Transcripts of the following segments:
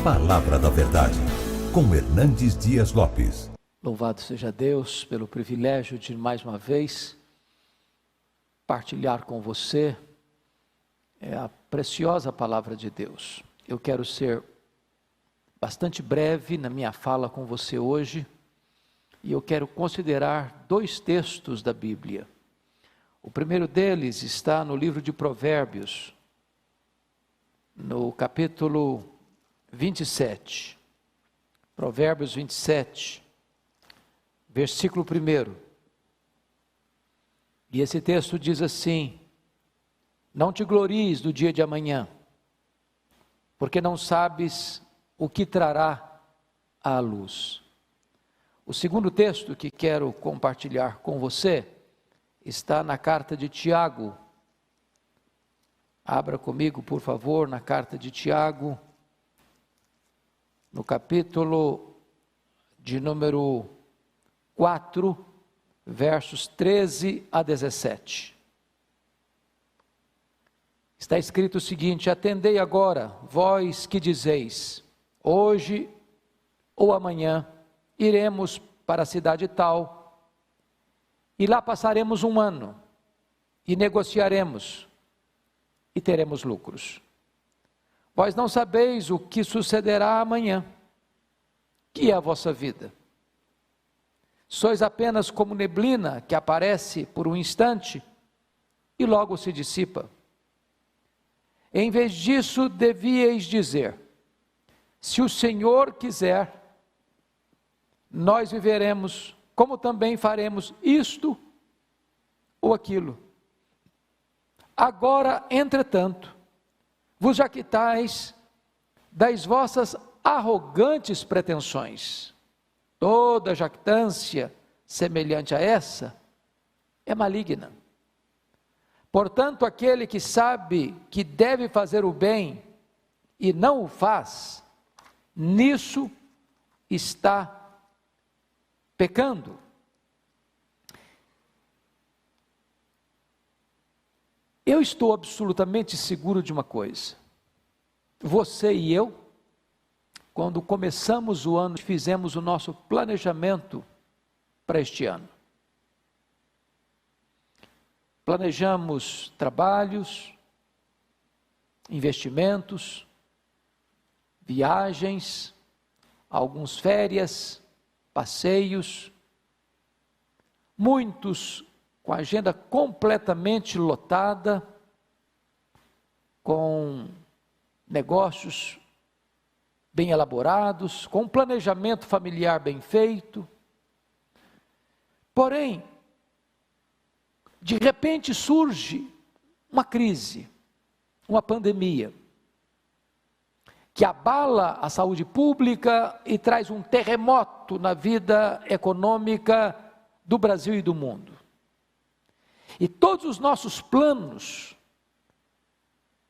Palavra da Verdade, com Hernandes Dias Lopes. Louvado seja Deus pelo privilégio de mais uma vez partilhar com você a preciosa palavra de Deus. Eu quero ser bastante breve na minha fala com você hoje e eu quero considerar dois textos da Bíblia. O primeiro deles está no livro de Provérbios, no capítulo 27. Provérbios 27, versículo 1. E esse texto diz assim: não te glories do dia de amanhã, porque não sabes o que trará à luz. O segundo texto que quero compartilhar com você está na carta de Tiago. Abra comigo, por favor, na carta de Tiago, no capítulo de número 4, versos 13 a 17. Está escrito o seguinte: atendei agora, vós que dizeis, hoje ou amanhã iremos para a cidade tal, e lá passaremos um ano, e negociaremos, e teremos lucros. Vós não sabeis o que sucederá amanhã, que é a vossa vida. Sois apenas como neblina que aparece por um instante e logo se dissipa. Em vez disso, devíeis dizer: se o Senhor quiser, nós viveremos, como também faremos isto ou aquilo. Agora, entretanto, vos jactais das vossas arrogantes pretensões. Toda jactância semelhante a essa é maligna. Portanto, aquele que sabe que deve fazer o bem e não o faz, nisso está pecando. Eu estou absolutamente seguro de uma coisa: você e eu, quando começamos o ano, fizemos o nosso planejamento para este ano. Planejamos trabalhos, investimentos, viagens, algumas férias, passeios, muitos com a agenda completamente lotada, com negócios bem elaborados, com um planejamento familiar bem feito. Porém, de repente surge uma crise, uma pandemia, que abala a saúde pública e traz um terremoto na vida econômica do Brasil e do mundo. E todos os nossos planos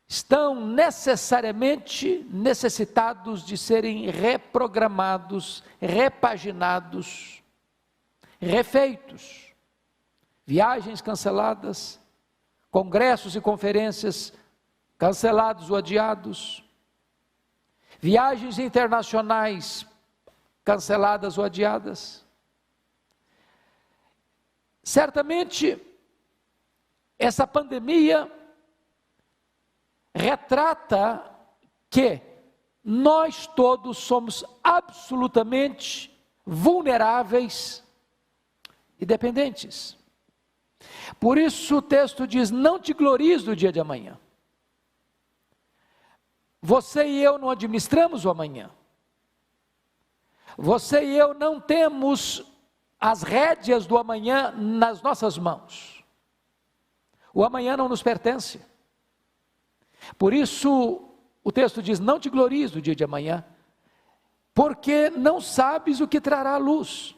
estão necessariamente necessitados de serem reprogramados, repaginados, refeitos. Viagens canceladas, congressos e conferências cancelados ou adiados, viagens internacionais canceladas ou adiadas. Certamente, essa pandemia retrata que nós todos somos absolutamente vulneráveis e dependentes. Por isso o texto diz: não te glories do dia de amanhã. Você e eu não administramos o amanhã. Você e eu não temos as rédeas do amanhã nas nossas mãos. O amanhã não nos pertence. Por isso o texto diz: não te glories do dia de amanhã, porque não sabes o que trará a luz.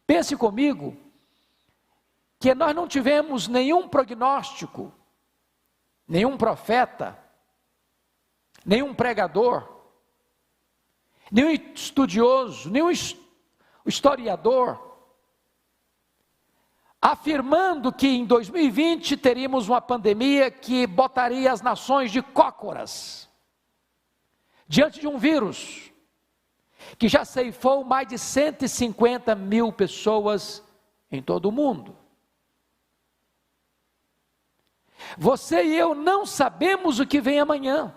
Pense comigo que nós não tivemos nenhum prognóstico, nenhum profeta, nenhum pregador, nenhum estudioso, nenhum historiador, afirmando que em 2020 teríamos uma pandemia que botaria as nações de cócoras, diante de um vírus que já ceifou mais de 150 mil pessoas em todo o mundo. Você e eu não sabemos o que vem amanhã,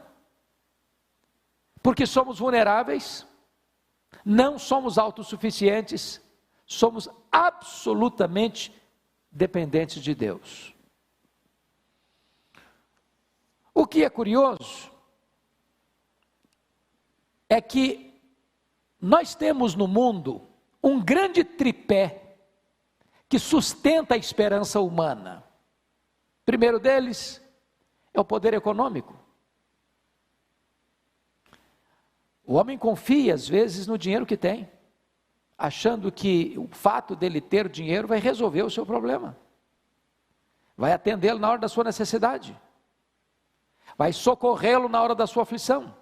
porque somos vulneráveis, não somos autossuficientes, somos absolutamente dependentes de Deus. O que é curioso é que nós temos no mundo um grande tripé que sustenta a esperança humana. O primeiro deles é o poder econômico. O homem confia às vezes no dinheiro que tem, achando que o fato dele ter dinheiro vai resolver o seu problema, vai atendê-lo na hora da sua necessidade, vai socorrê-lo na hora da sua aflição.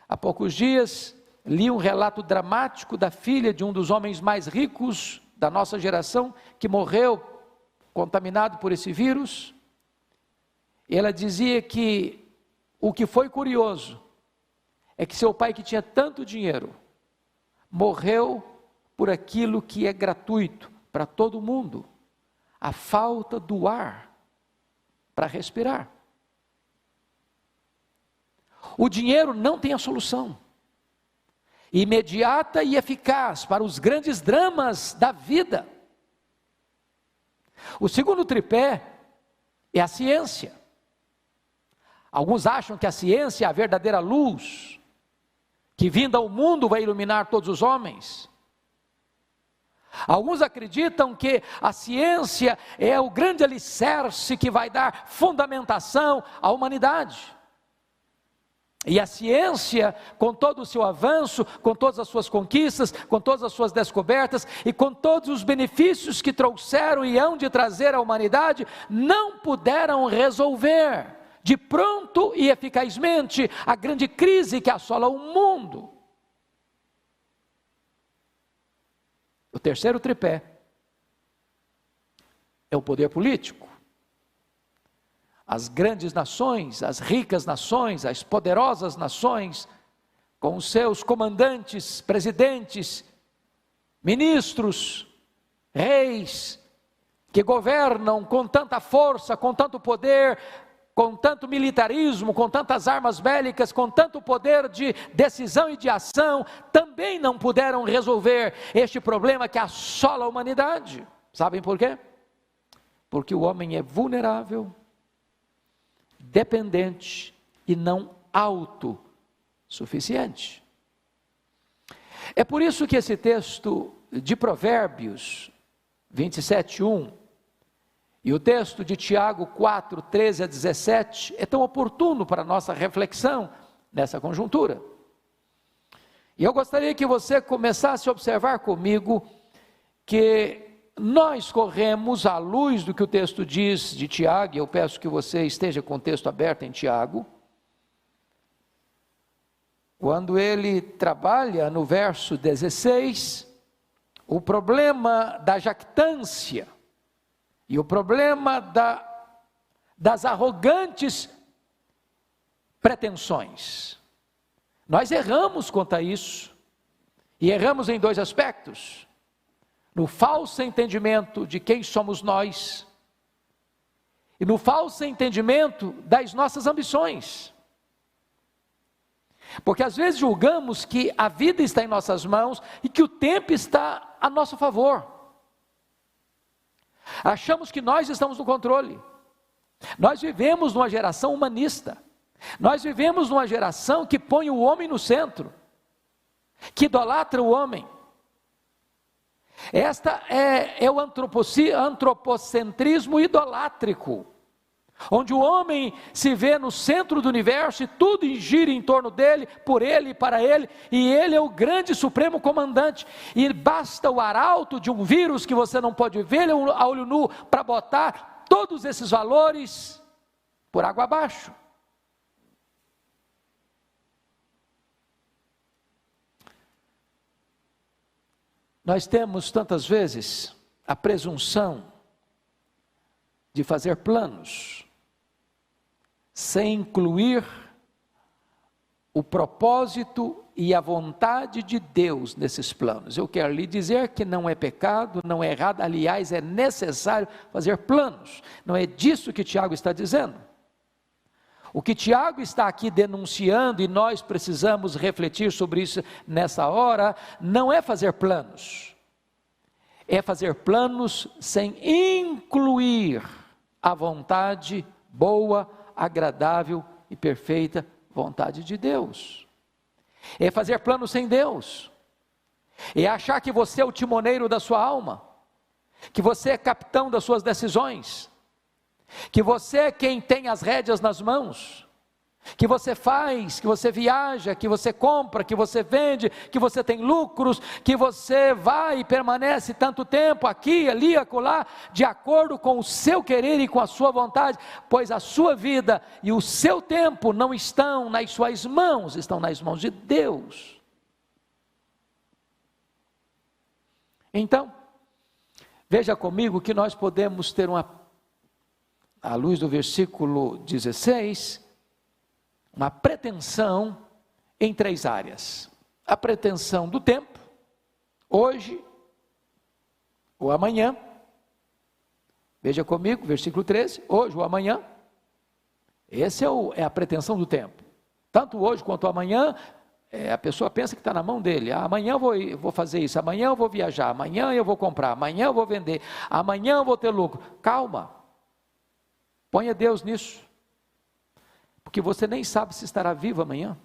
Há poucos dias li um relato dramático da filha de um dos homens mais ricos da nossa geração, que morreu contaminado por esse vírus. Ela dizia que o que foi curioso é que seu pai, que tinha tanto dinheiro, morreu por aquilo que é gratuito para todo mundo: a falta do ar para respirar. O dinheiro não tem a solução imediata e eficaz para os grandes dramas da vida. O segundo tripé é a ciência. Alguns acham que a ciência é a verdadeira luz, que vinda ao mundo vai iluminar todos os homens. Alguns acreditam que a ciência é o grande alicerce que vai dar fundamentação à humanidade. E a ciência, com todo o seu avanço, com todas as suas conquistas, com todas as suas descobertas e com todos os benefícios que trouxeram e hão de trazer à humanidade, não puderam resolver de pronto e eficazmente a grande crise que assola o mundo. O terceiro tripé é o poder político. As grandes nações, as ricas nações, as poderosas nações, com os seus comandantes, presidentes, ministros, reis, que governam com tanta força, com tanto poder, com tanto militarismo, com tantas armas bélicas, com tanto poder de decisão e de ação, também não puderam resolver este problema que assola a humanidade. Sabem por quê? Porque o homem é vulnerável, dependente e não autossuficiente. É por isso que esse texto de Provérbios 27:1 e o texto de Tiago 4:13-17 é tão oportuno para a nossa reflexão nessa conjuntura. E eu gostaria que você começasse a observar comigo que nós corremos à luz do que o texto diz de Tiago, e eu peço que você esteja com o texto aberto em Tiago, quando ele trabalha no verso 16, o problema da jactância e o problema das arrogantes pretensões. Nós erramos quanto a isso, e erramos em dois aspectos: no falso entendimento de quem somos nós, e no falso entendimento das nossas ambições. Porque às vezes julgamos que a vida está em nossas mãos e que o tempo está a nosso favor. Achamos que nós estamos no controle. Nós vivemos numa geração humanista. Nós vivemos numa geração que põe o homem no centro, que idolatra o homem. Esta é o antropocentrismo idolátrico, onde o homem se vê no centro do universo e tudo gira em torno dele, por ele e para ele, e ele é o grande supremo comandante, e basta o arauto de um vírus que você não pode ver a olho nu para botar todos esses valores por água abaixo. Nós temos tantas vezes a presunção de fazer planos sem incluir o propósito e a vontade de Deus nesses planos. Eu quero lhe dizer que não é pecado, não é errado, aliás, é necessário fazer planos. Não é disso que Tiago está dizendo. O que Tiago está aqui denunciando, e nós precisamos refletir sobre isso nessa hora, não é fazer planos. É fazer planos sem incluir a vontade boa, agradável e perfeita vontade de Deus. É fazer planos sem Deus. É achar que você é o timoneiro da sua alma, que você é capitão das suas decisões, que você é quem tem as rédeas nas mãos, que você faz, que você viaja, que você compra, que você vende, que você tem lucros, que você vai e permanece tanto tempo aqui, ali, acolá, de acordo com o seu querer e com a sua vontade, pois a sua vida e o seu tempo não estão nas suas mãos, estão nas mãos de Deus. Então, veja comigo que nós podemos ter à luz do versículo 16, uma pretensão em 3 áreas. A pretensão do tempo, hoje ou amanhã. Veja comigo, versículo 13, hoje ou amanhã. Essa é a pretensão do tempo. Tanto hoje quanto amanhã, a pessoa pensa que está na mão dele. Amanhã eu vou fazer isso, amanhã eu vou viajar, amanhã eu vou comprar, amanhã eu vou vender, amanhã eu vou ter lucro. Calma. Ponha Deus nisso, porque você nem sabe se estará vivo amanhã.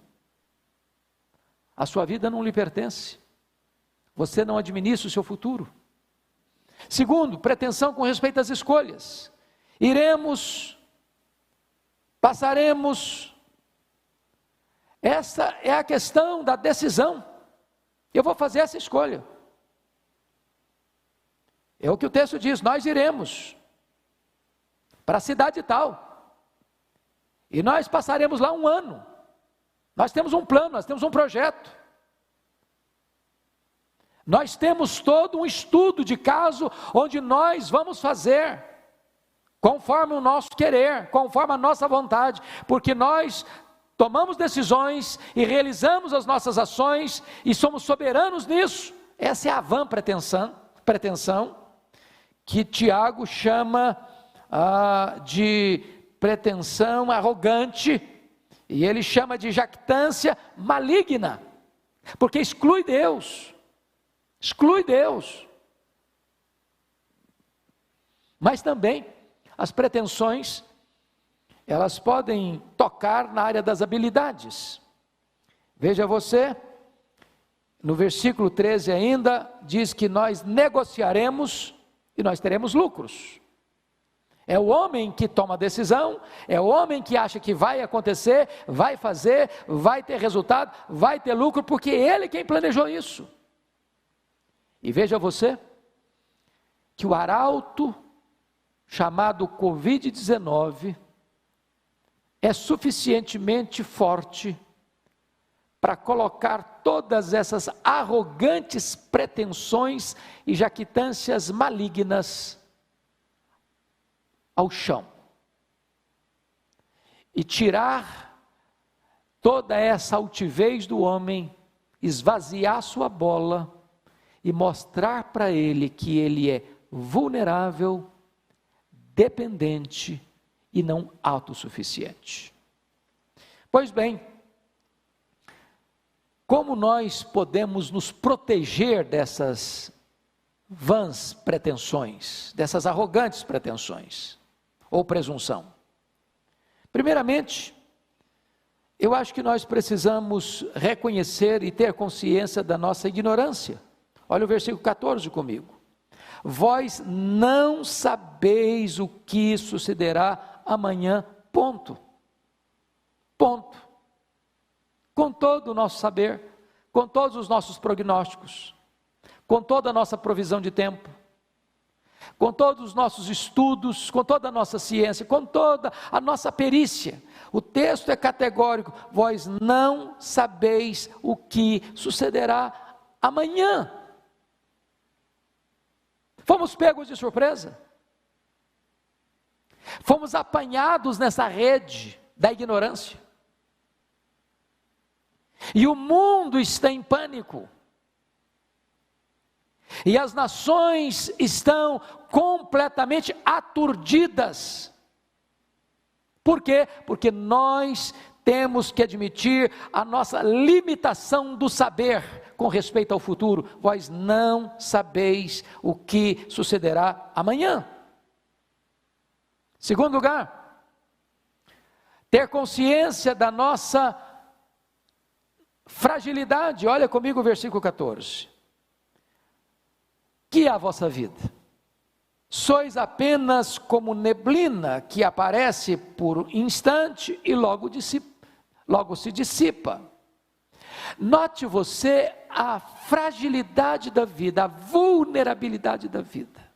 A sua vida não lhe pertence, você não administra o seu futuro. Segundo, pretensão com respeito às escolhas. Passaremos. Essa é a questão da decisão. Eu vou fazer essa escolha. É o que o texto diz, nós iremos para a cidade tal, e nós passaremos lá 1 ano, nós temos um plano, nós temos um projeto, nós temos todo um estudo de caso, onde nós vamos fazer, conforme o nosso querer, conforme a nossa vontade, porque nós tomamos decisões, e realizamos as nossas ações, e somos soberanos nisso. Essa é a vã pretensão, que Tiago chama de pretensão arrogante, e ele chama de jactância maligna, porque exclui Deus, mas também as pretensões, elas podem tocar na área das habilidades. Veja você, no versículo 13 ainda, diz que nós negociaremos e nós teremos lucros. É o homem que toma a decisão, é o homem que acha que vai acontecer, vai fazer, vai ter resultado, vai ter lucro, porque ele quem planejou isso. E veja você, que o arauto chamado Covid-19 é suficientemente forte para colocar todas essas arrogantes pretensões e jactâncias malignas ao chão, e tirar toda essa altivez do homem, esvaziar sua bola, e mostrar para ele que ele é vulnerável, dependente e não autossuficiente. Pois bem, como nós podemos nos proteger dessas vãs pretensões, dessas arrogantes pretensões ou presunção? Primeiramente, eu acho que nós precisamos reconhecer e ter consciência da nossa ignorância. Olha o versículo 14 comigo. Vós não sabeis o que sucederá amanhã, ponto. Com todo o nosso saber, com todos os nossos prognósticos, com toda a nossa provisão de tempo, com todos os nossos estudos, com toda a nossa ciência, com toda a nossa perícia, o texto é categórico: vós não sabeis o que sucederá amanhã. Fomos pegos de surpresa, fomos apanhados nessa rede da ignorância. E o mundo está em pânico. E as nações estão completamente aturdidas. Por quê? Porque nós temos que admitir a nossa limitação do saber com respeito ao futuro. Vós não sabeis o que sucederá amanhã. Segundo lugar, ter consciência da nossa fragilidade. Olha comigo o versículo 14. Que é a vossa vida? Sois apenas como neblina que aparece por instante e logo se dissipa. Note você a fragilidade da vida, a vulnerabilidade da vida.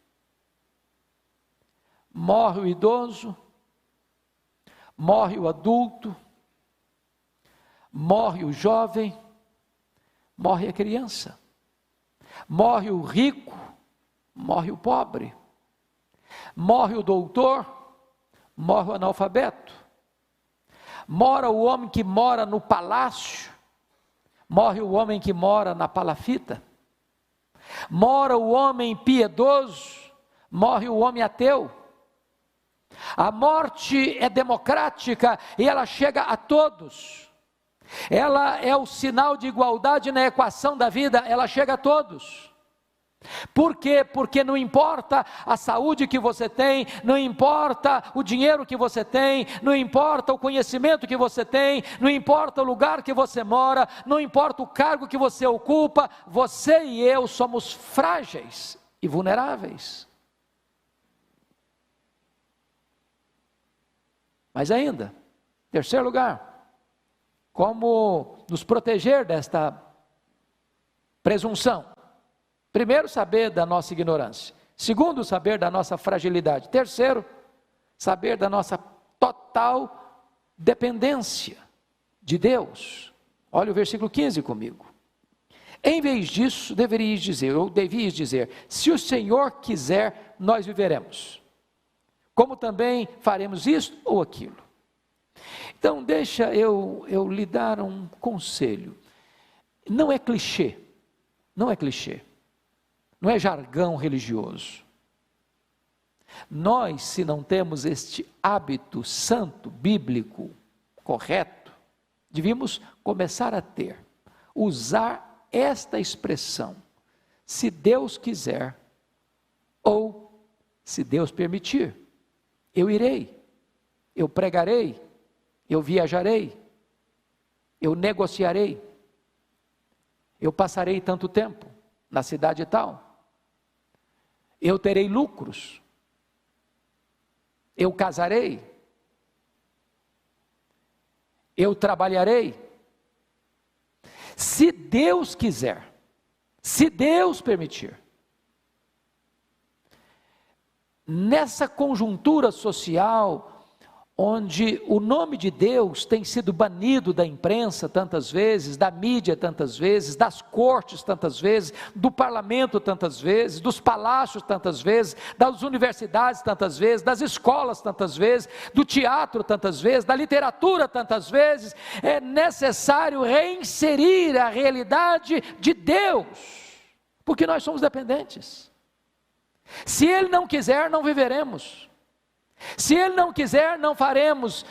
Morre o idoso, morre o adulto, morre o jovem, morre a criança, morre o rico, morre o pobre, morre o doutor, morre o analfabeto, mora o homem que mora no palácio, morre o homem que mora na palafita, mora o homem piedoso, morre o homem ateu. A morte é democrática e ela chega a todos. Ela é o sinal de igualdade na equação da vida, ela chega a todos. Por quê? Porque não importa a saúde que você tem, não importa o dinheiro que você tem, não importa o conhecimento que você tem, não importa o lugar que você mora, não importa o cargo que você ocupa, você e eu somos frágeis e vulneráveis. Mas ainda, terceiro lugar, como nos proteger desta presunção? Primeiro, saber da nossa ignorância. Segundo, saber da nossa fragilidade. Terceiro, saber da nossa total dependência de Deus. Olha o versículo 15 comigo. Em vez disso, devias dizer, se o Senhor quiser, nós viveremos. Como também faremos isto ou aquilo. Então, deixa eu lhe dar um conselho. Não é clichê, não é clichê. Não é jargão religioso. Nós, se não temos este hábito santo, bíblico, correto, devíamos começar a ter, usar esta expressão, se Deus quiser, ou se Deus permitir, eu irei, eu pregarei, eu viajarei, eu negociarei, eu passarei tanto tempo na cidade tal, eu terei lucros, eu casarei, eu trabalharei. Se Deus quiser, se Deus permitir. Nessa conjuntura social, onde o nome de Deus tem sido banido da imprensa tantas vezes, da mídia tantas vezes, das cortes tantas vezes, do parlamento tantas vezes, dos palácios tantas vezes, das universidades tantas vezes, das escolas tantas vezes, do teatro tantas vezes, da literatura tantas vezes, é necessário reinserir a realidade de Deus, porque nós somos dependentes. Se Ele não quiser, não viveremos. Se Ele não quiser, não faremos.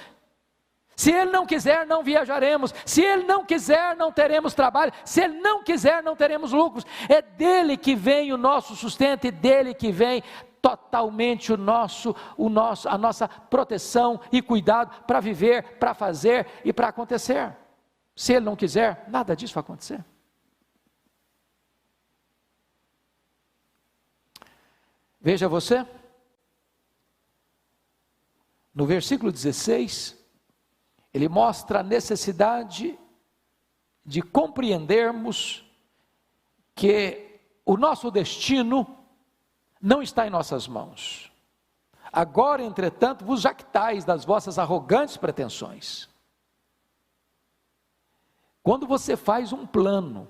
Se Ele não quiser, não viajaremos. Se Ele não quiser, não teremos trabalho. Se Ele não quiser, não teremos lucros. É dele que vem o nosso sustento e dele que vem totalmente a nossa proteção e cuidado para viver, para fazer e para acontecer. Se Ele não quiser, nada disso vai acontecer. Veja você, no versículo 16, ele mostra a necessidade de compreendermos que o nosso destino não está em nossas mãos. Agora, entretanto, vos jactais das vossas arrogantes pretensões. Quando você faz um plano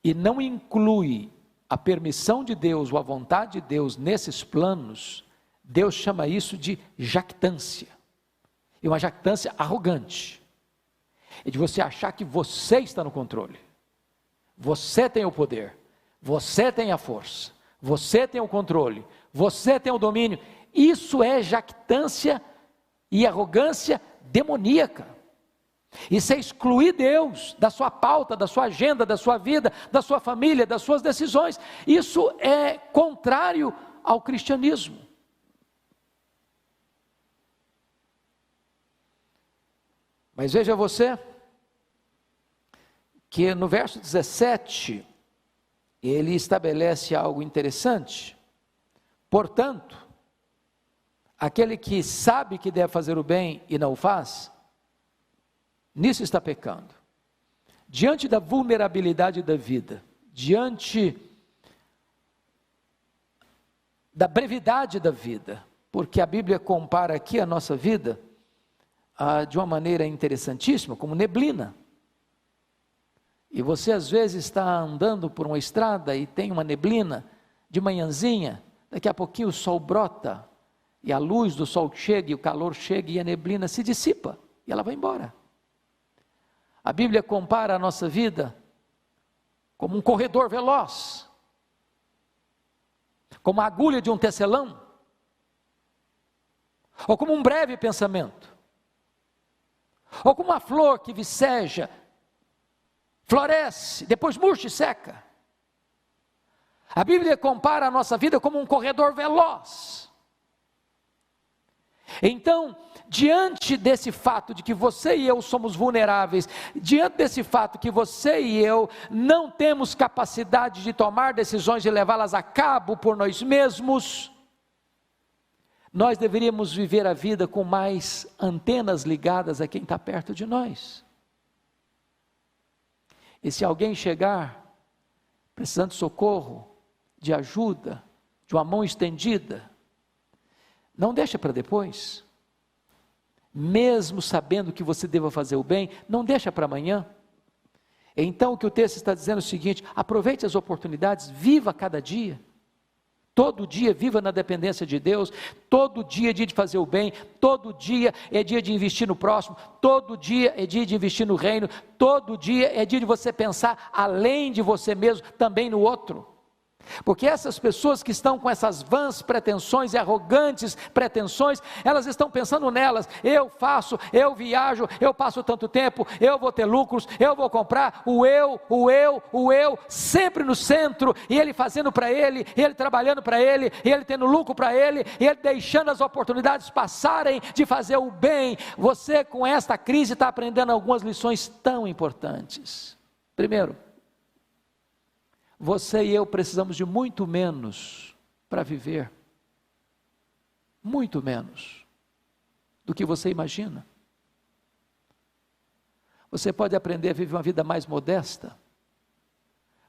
e não inclui a permissão de Deus ou a vontade de Deus nesses planos, Deus chama isso de jactância, e uma jactância arrogante. é de você achar que você está no controle. Você tem o poder, você tem a força, você tem o controle, você tem o domínio. Isso é jactância e arrogância demoníaca. Isso é excluir Deus da sua pauta, da sua agenda, da sua vida, da sua família, das suas decisões. Isso é contrário ao cristianismo. Mas veja você, que no verso 17, ele estabelece algo interessante. Portanto, aquele que sabe que deve fazer o bem e não o faz, nisso está pecando. Diante da vulnerabilidade da vida, diante da brevidade da vida, porque a Bíblia compara aqui a nossa vida de uma maneira interessantíssima, como neblina. E você às vezes está andando por uma estrada e tem uma neblina de manhãzinha, daqui a pouquinho o sol brota, e a luz do sol chega, e o calor chega, e a neblina se dissipa, e ela vai embora. A Bíblia compara a nossa vida como um corredor veloz, como a agulha de um tecelão, ou como um breve pensamento, ou como uma flor que viceja, floresce, depois murcha e seca. A Bíblia compara a nossa vida como um corredor veloz. Então, diante desse fato de que você e eu somos vulneráveis, diante desse fato que você e eu não temos capacidade de tomar decisões e levá-las a cabo por nós mesmos, nós deveríamos viver a vida com mais antenas ligadas a quem está perto de nós. E se alguém chegar precisando de socorro, de ajuda, de uma mão estendida, não deixa para depois. Mesmo sabendo que você deva fazer o bem, não deixa para amanhã. Então o que o texto está dizendo é o seguinte: aproveite as oportunidades, viva cada dia. Todo dia viva na dependência de Deus, todo dia é dia de fazer o bem, todo dia é dia de investir no próximo, todo dia é dia de investir no reino, todo dia é dia de você pensar além de você mesmo, também no outro. Porque essas pessoas que estão com essas vãs pretensões e arrogantes pretensões, elas estão pensando nelas: eu faço, eu viajo, eu passo tanto tempo, eu vou ter lucros, eu vou comprar, o eu, sempre no centro, e ele fazendo para ele, ele trabalhando para ele, ele tendo lucro para ele, ele deixando as oportunidades passarem de fazer o bem. Você com esta crise está aprendendo algumas lições tão importantes. Primeiro, você e eu precisamos de muito menos para viver, muito menos do que você imagina. Você pode aprender a viver uma vida mais modesta,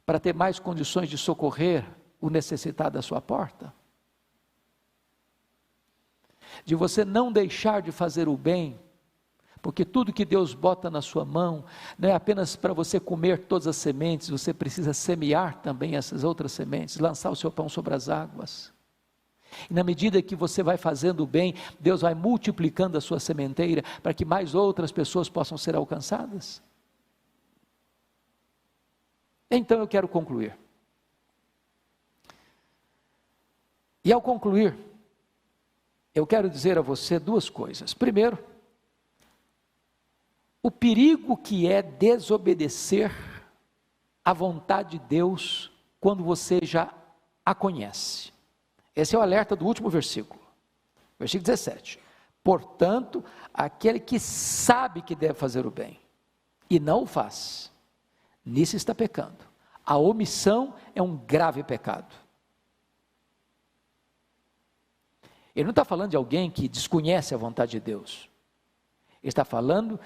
para ter mais condições de socorrer o necessitado à sua porta, de você não deixar de fazer o bem, porque tudo que Deus bota na sua mão, não é apenas para você comer todas as sementes, você precisa semear também essas outras sementes, lançar o seu pão sobre as águas. E na medida que você vai fazendo o bem, Deus vai multiplicando a sua sementeira, para que mais outras pessoas possam ser alcançadas. Então eu quero concluir. E ao concluir, eu quero dizer a você duas coisas. Primeiro, o perigo que é desobedecer à vontade de Deus quando você já a conhece. Esse é o alerta do último versículo, versículo 17. Portanto, aquele que sabe que deve fazer o bem e não o faz, nisso está pecando. A omissão é um grave pecado. Ele não está falando de alguém que desconhece a vontade de Deus. Ele está falando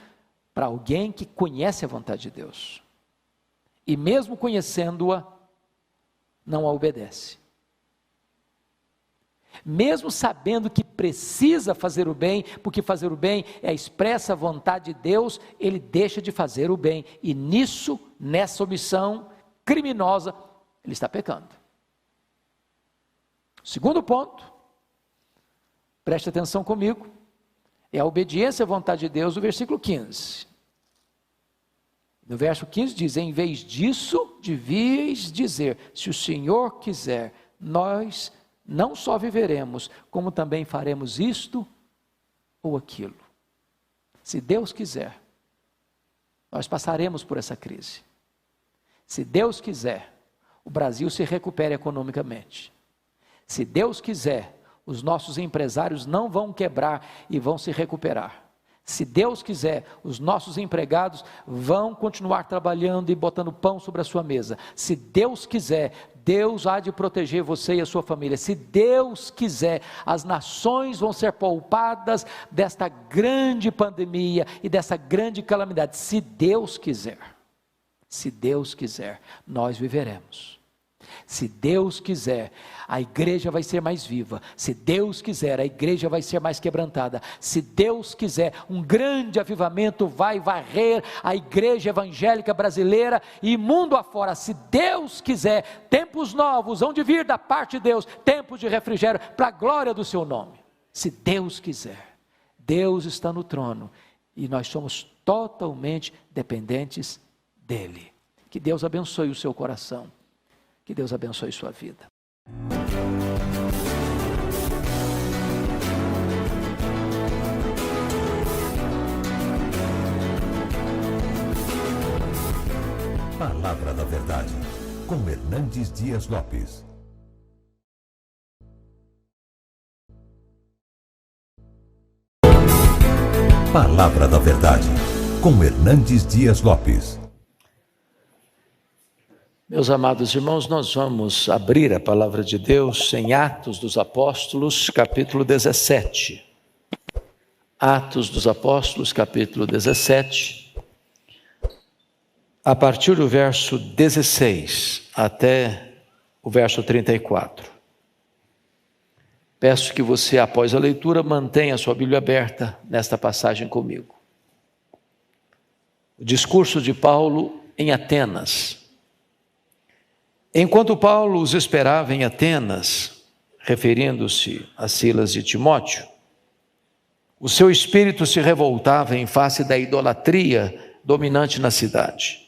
para alguém que conhece a vontade de Deus, e mesmo conhecendo-a, não a obedece. Mesmo sabendo que precisa fazer o bem, porque fazer o bem é a expressa vontade de Deus, ele deixa de fazer o bem, e nisso, nessa omissão criminosa, ele está pecando. Segundo ponto, preste atenção comigo, é a obediência à vontade de Deus, o versículo 15. No verso 15 diz: em vez disso, devíeis dizer, se o Senhor quiser, nós não só viveremos, como também faremos isto ou aquilo. Se Deus quiser, nós passaremos por essa crise. Se Deus quiser, o Brasil se recupera economicamente. Se Deus quiser, os nossos empresários não vão quebrar e vão se recuperar. Se Deus quiser, os nossos empregados vão continuar trabalhando e botando pão sobre a sua mesa. Se Deus quiser, Deus há de proteger você e a sua família. Se Deus quiser, as nações vão ser poupadas desta grande pandemia e dessa grande calamidade. Se Deus quiser, nós viveremos. Se Deus quiser, a igreja vai ser mais viva. Se Deus quiser, a igreja vai ser mais quebrantada. Se Deus quiser, um grande avivamento vai varrer a igreja evangélica brasileira e mundo afora. Se Deus quiser, tempos novos hão de vir da parte de Deus, tempos de refrigério para a glória do seu nome. Se Deus quiser, Deus está no trono e nós somos totalmente dependentes dele. Que Deus abençoe o seu coração. Que Deus abençoe sua vida. Palavra da Verdade, com Hernandes Dias Lopes. Palavra da Verdade, com Hernandes Dias Lopes. Meus amados irmãos, nós vamos abrir a palavra de Deus em Atos dos Apóstolos, capítulo 17. Atos dos Apóstolos, capítulo 17, a partir do verso 16 até o verso 34. Peço que você, após a leitura, mantenha a sua Bíblia aberta nesta passagem comigo. O discurso de Paulo em Atenas. Enquanto Paulo os esperava em Atenas, referindo-se a Silas e Timóteo, o seu espírito se revoltava em face da idolatria dominante na cidade.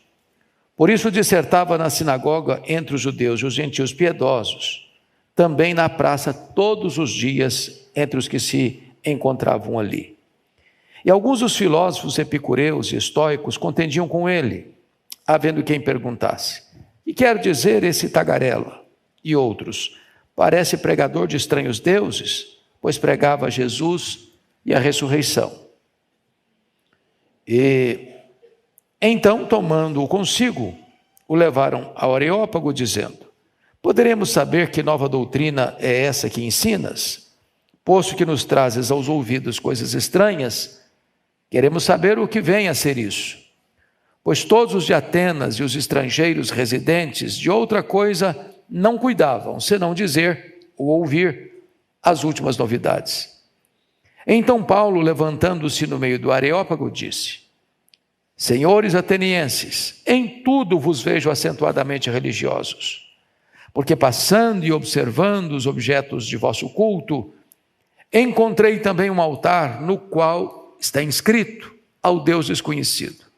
Por isso dissertava na sinagoga entre os judeus e os gentios piedosos, também na praça todos os dias entre os que se encontravam ali. E alguns dos filósofos epicureus e estoicos contendiam com ele, havendo quem perguntasse: e quer dizer esse tagarela? E outros: parece pregador de estranhos deuses, pois pregava Jesus e a ressurreição. E então, tomando-o consigo, o levaram ao Areópago, dizendo: poderemos saber que nova doutrina é essa que ensinas? Posto que nos trazes aos ouvidos coisas estranhas, queremos saber o que vem a ser isso. Pois todos os de Atenas e os estrangeiros residentes de outra coisa não cuidavam, senão dizer ou ouvir as últimas novidades. Então Paulo, levantando-se no meio do Areópago, disse: senhores atenienses, em tudo vos vejo acentuadamente religiosos, porque passando e observando os objetos de vosso culto, encontrei também um altar no qual está inscrito ao Deus desconhecido.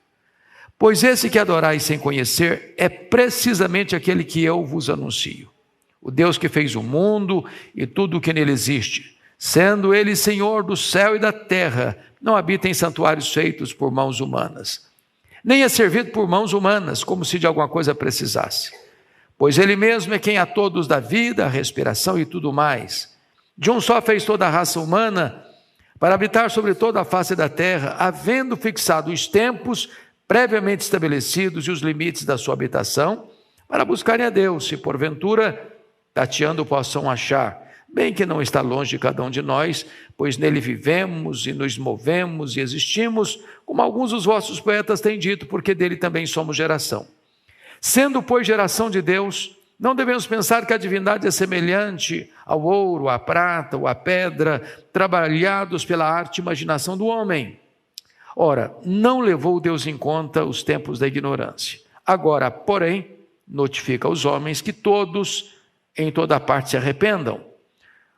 Pois esse que adorais sem conhecer é precisamente aquele que eu vos anuncio. O Deus que fez o mundo e tudo o que nele existe, sendo ele Senhor do céu e da terra, não habita em santuários feitos por mãos humanas, nem é servido por mãos humanas, como se de alguma coisa precisasse. Pois ele mesmo é quem a todos dá vida, a respiração e tudo mais. De um só fez toda a raça humana, para habitar sobre toda a face da terra, havendo fixado os tempos previamente estabelecidos e os limites da sua habitação, para buscarem a Deus, se porventura, tateando, possam achar, bem que não está longe de cada um de nós, pois nele vivemos e nos movemos e existimos, como alguns dos vossos poetas têm dito, porque dele também somos geração. Sendo, pois, geração de Deus, não devemos pensar que a divindade é semelhante ao ouro, à prata ou à pedra, trabalhados pela arte e imaginação do homem. Ora, não levou Deus em conta os tempos da ignorância. Agora, porém, notifica aos homens que todos, em toda parte, se arrependam.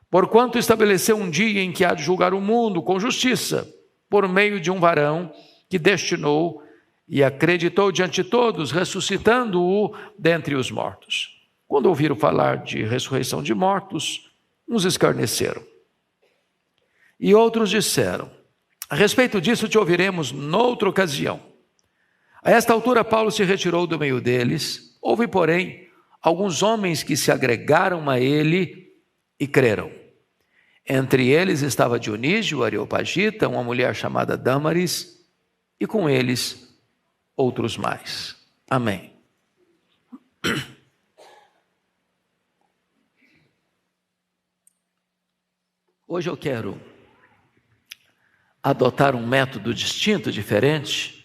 Porquanto estabeleceu um dia em que há de julgar o mundo com justiça, por meio de um varão que destinou e acreditou diante de todos, ressuscitando-o dentre os mortos. Quando ouviram falar de ressurreição de mortos, uns escarneceram. E outros disseram: a respeito disso te ouviremos noutra ocasião. A esta altura Paulo se retirou do meio deles. Houve, porém, alguns homens que se agregaram a ele e creram. Entre eles estava Dionísio, o Areopagita, uma mulher chamada Dâmaris, e com eles outros mais. Amém. Hoje eu quero adotar um método distinto, diferente.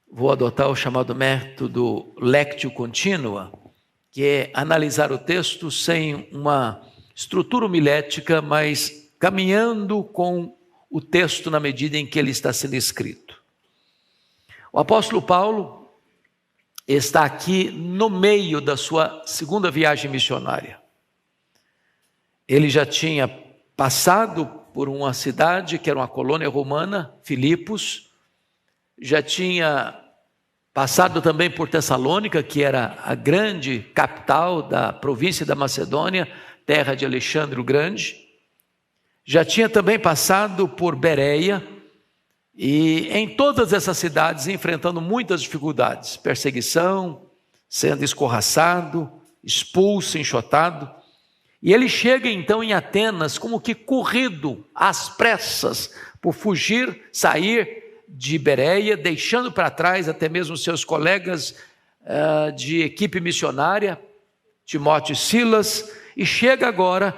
Vou adotar o chamado método Lectio Continua, que é analisar o texto sem uma estrutura homilética, mas caminhando com o texto na medida em que ele está sendo escrito. O apóstolo Paulo está aqui no meio da sua segunda viagem missionária. Ele já tinha passado por uma cidade que era uma colônia romana, Filipos, já tinha passado também por Tessalônica, que era a grande capital da província da Macedônia, terra de Alexandre o Grande. Já tinha também passado por Bereia, e em todas essas cidades enfrentando muitas dificuldades, perseguição, sendo escorraçado, expulso, enxotado. E ele chega então em Atenas como que corrido, às pressas, por fugir, sair de Bereia, deixando para trás até mesmo seus colegas de equipe missionária, Timóteo e Silas, e chega agora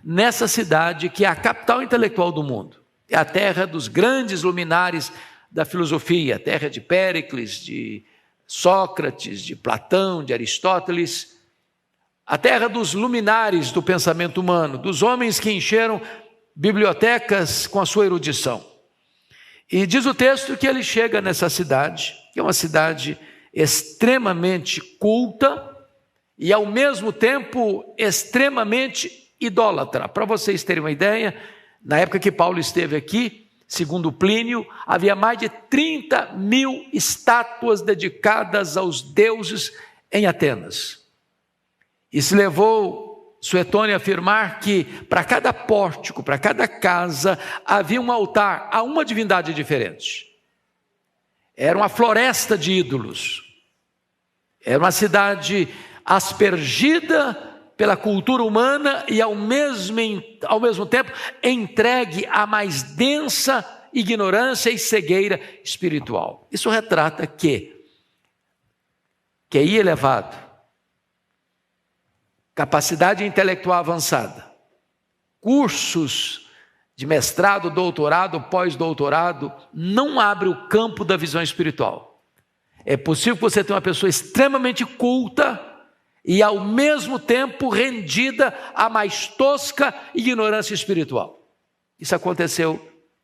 nessa cidade que é a capital intelectual do mundo. É a terra dos grandes luminares da filosofia, a terra de Péricles, de Sócrates, de Platão, de Aristóteles, a terra dos luminares do pensamento humano, dos homens que encheram bibliotecas com a sua erudição. E diz o texto que ele chega nessa cidade, que é uma cidade extremamente culta e ao mesmo tempo extremamente idólatra. Para vocês terem uma ideia, na época que Paulo esteve aqui, segundo Plínio, havia mais de 30 mil estátuas dedicadas aos deuses em Atenas. Isso levou Suetônio a afirmar que para cada pórtico, para cada casa, havia um altar a uma divindade diferente. Era uma floresta de ídolos. Era uma cidade aspergida pela cultura humana e ao mesmo tempo entregue à mais densa ignorância e cegueira espiritual. Isso retrata que QI elevado, capacidade intelectual avançada, cursos de mestrado, doutorado, pós-doutorado, não abre o campo da visão espiritual. É possível que você tenha uma pessoa extremamente culta e ao mesmo tempo rendida à mais tosca ignorância espiritual. Isso aconteceu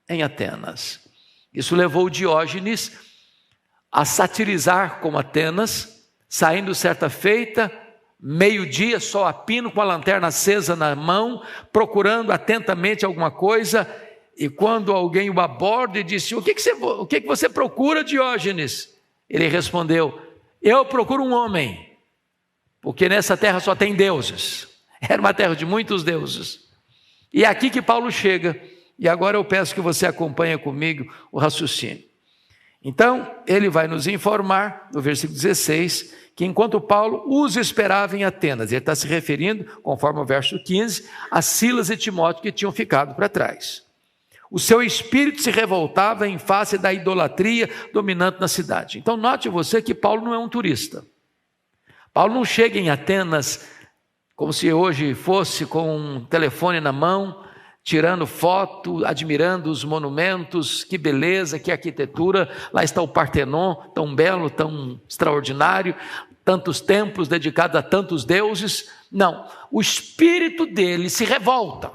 em Atenas. Isso levou Diógenes a satirizar com Atenas, saindo certa feita, meio-dia, sol a pino, com a lanterna acesa na mão, procurando atentamente alguma coisa, e quando alguém o aborda e disse: o que você procura, Diógenes? Ele respondeu: eu procuro um homem, porque nessa terra só tem deuses. Era uma terra de muitos deuses. E é aqui que Paulo chega, e agora eu peço que você acompanhe comigo o raciocínio. Então, ele vai nos informar, no versículo 16, que enquanto Paulo os esperava em Atenas, ele está se referindo, conforme o verso 15, a Silas e Timóteo que tinham ficado para trás. O seu espírito se revoltava em face da idolatria dominante na cidade. Então, note você que Paulo não é um turista. Paulo não chega em Atenas como se hoje fosse com um telefone na mão, tirando foto, admirando os monumentos, que beleza, que arquitetura, lá está o Partenon, tão belo, tão extraordinário, tantos templos dedicados a tantos deuses. Não, o espírito dele se revolta.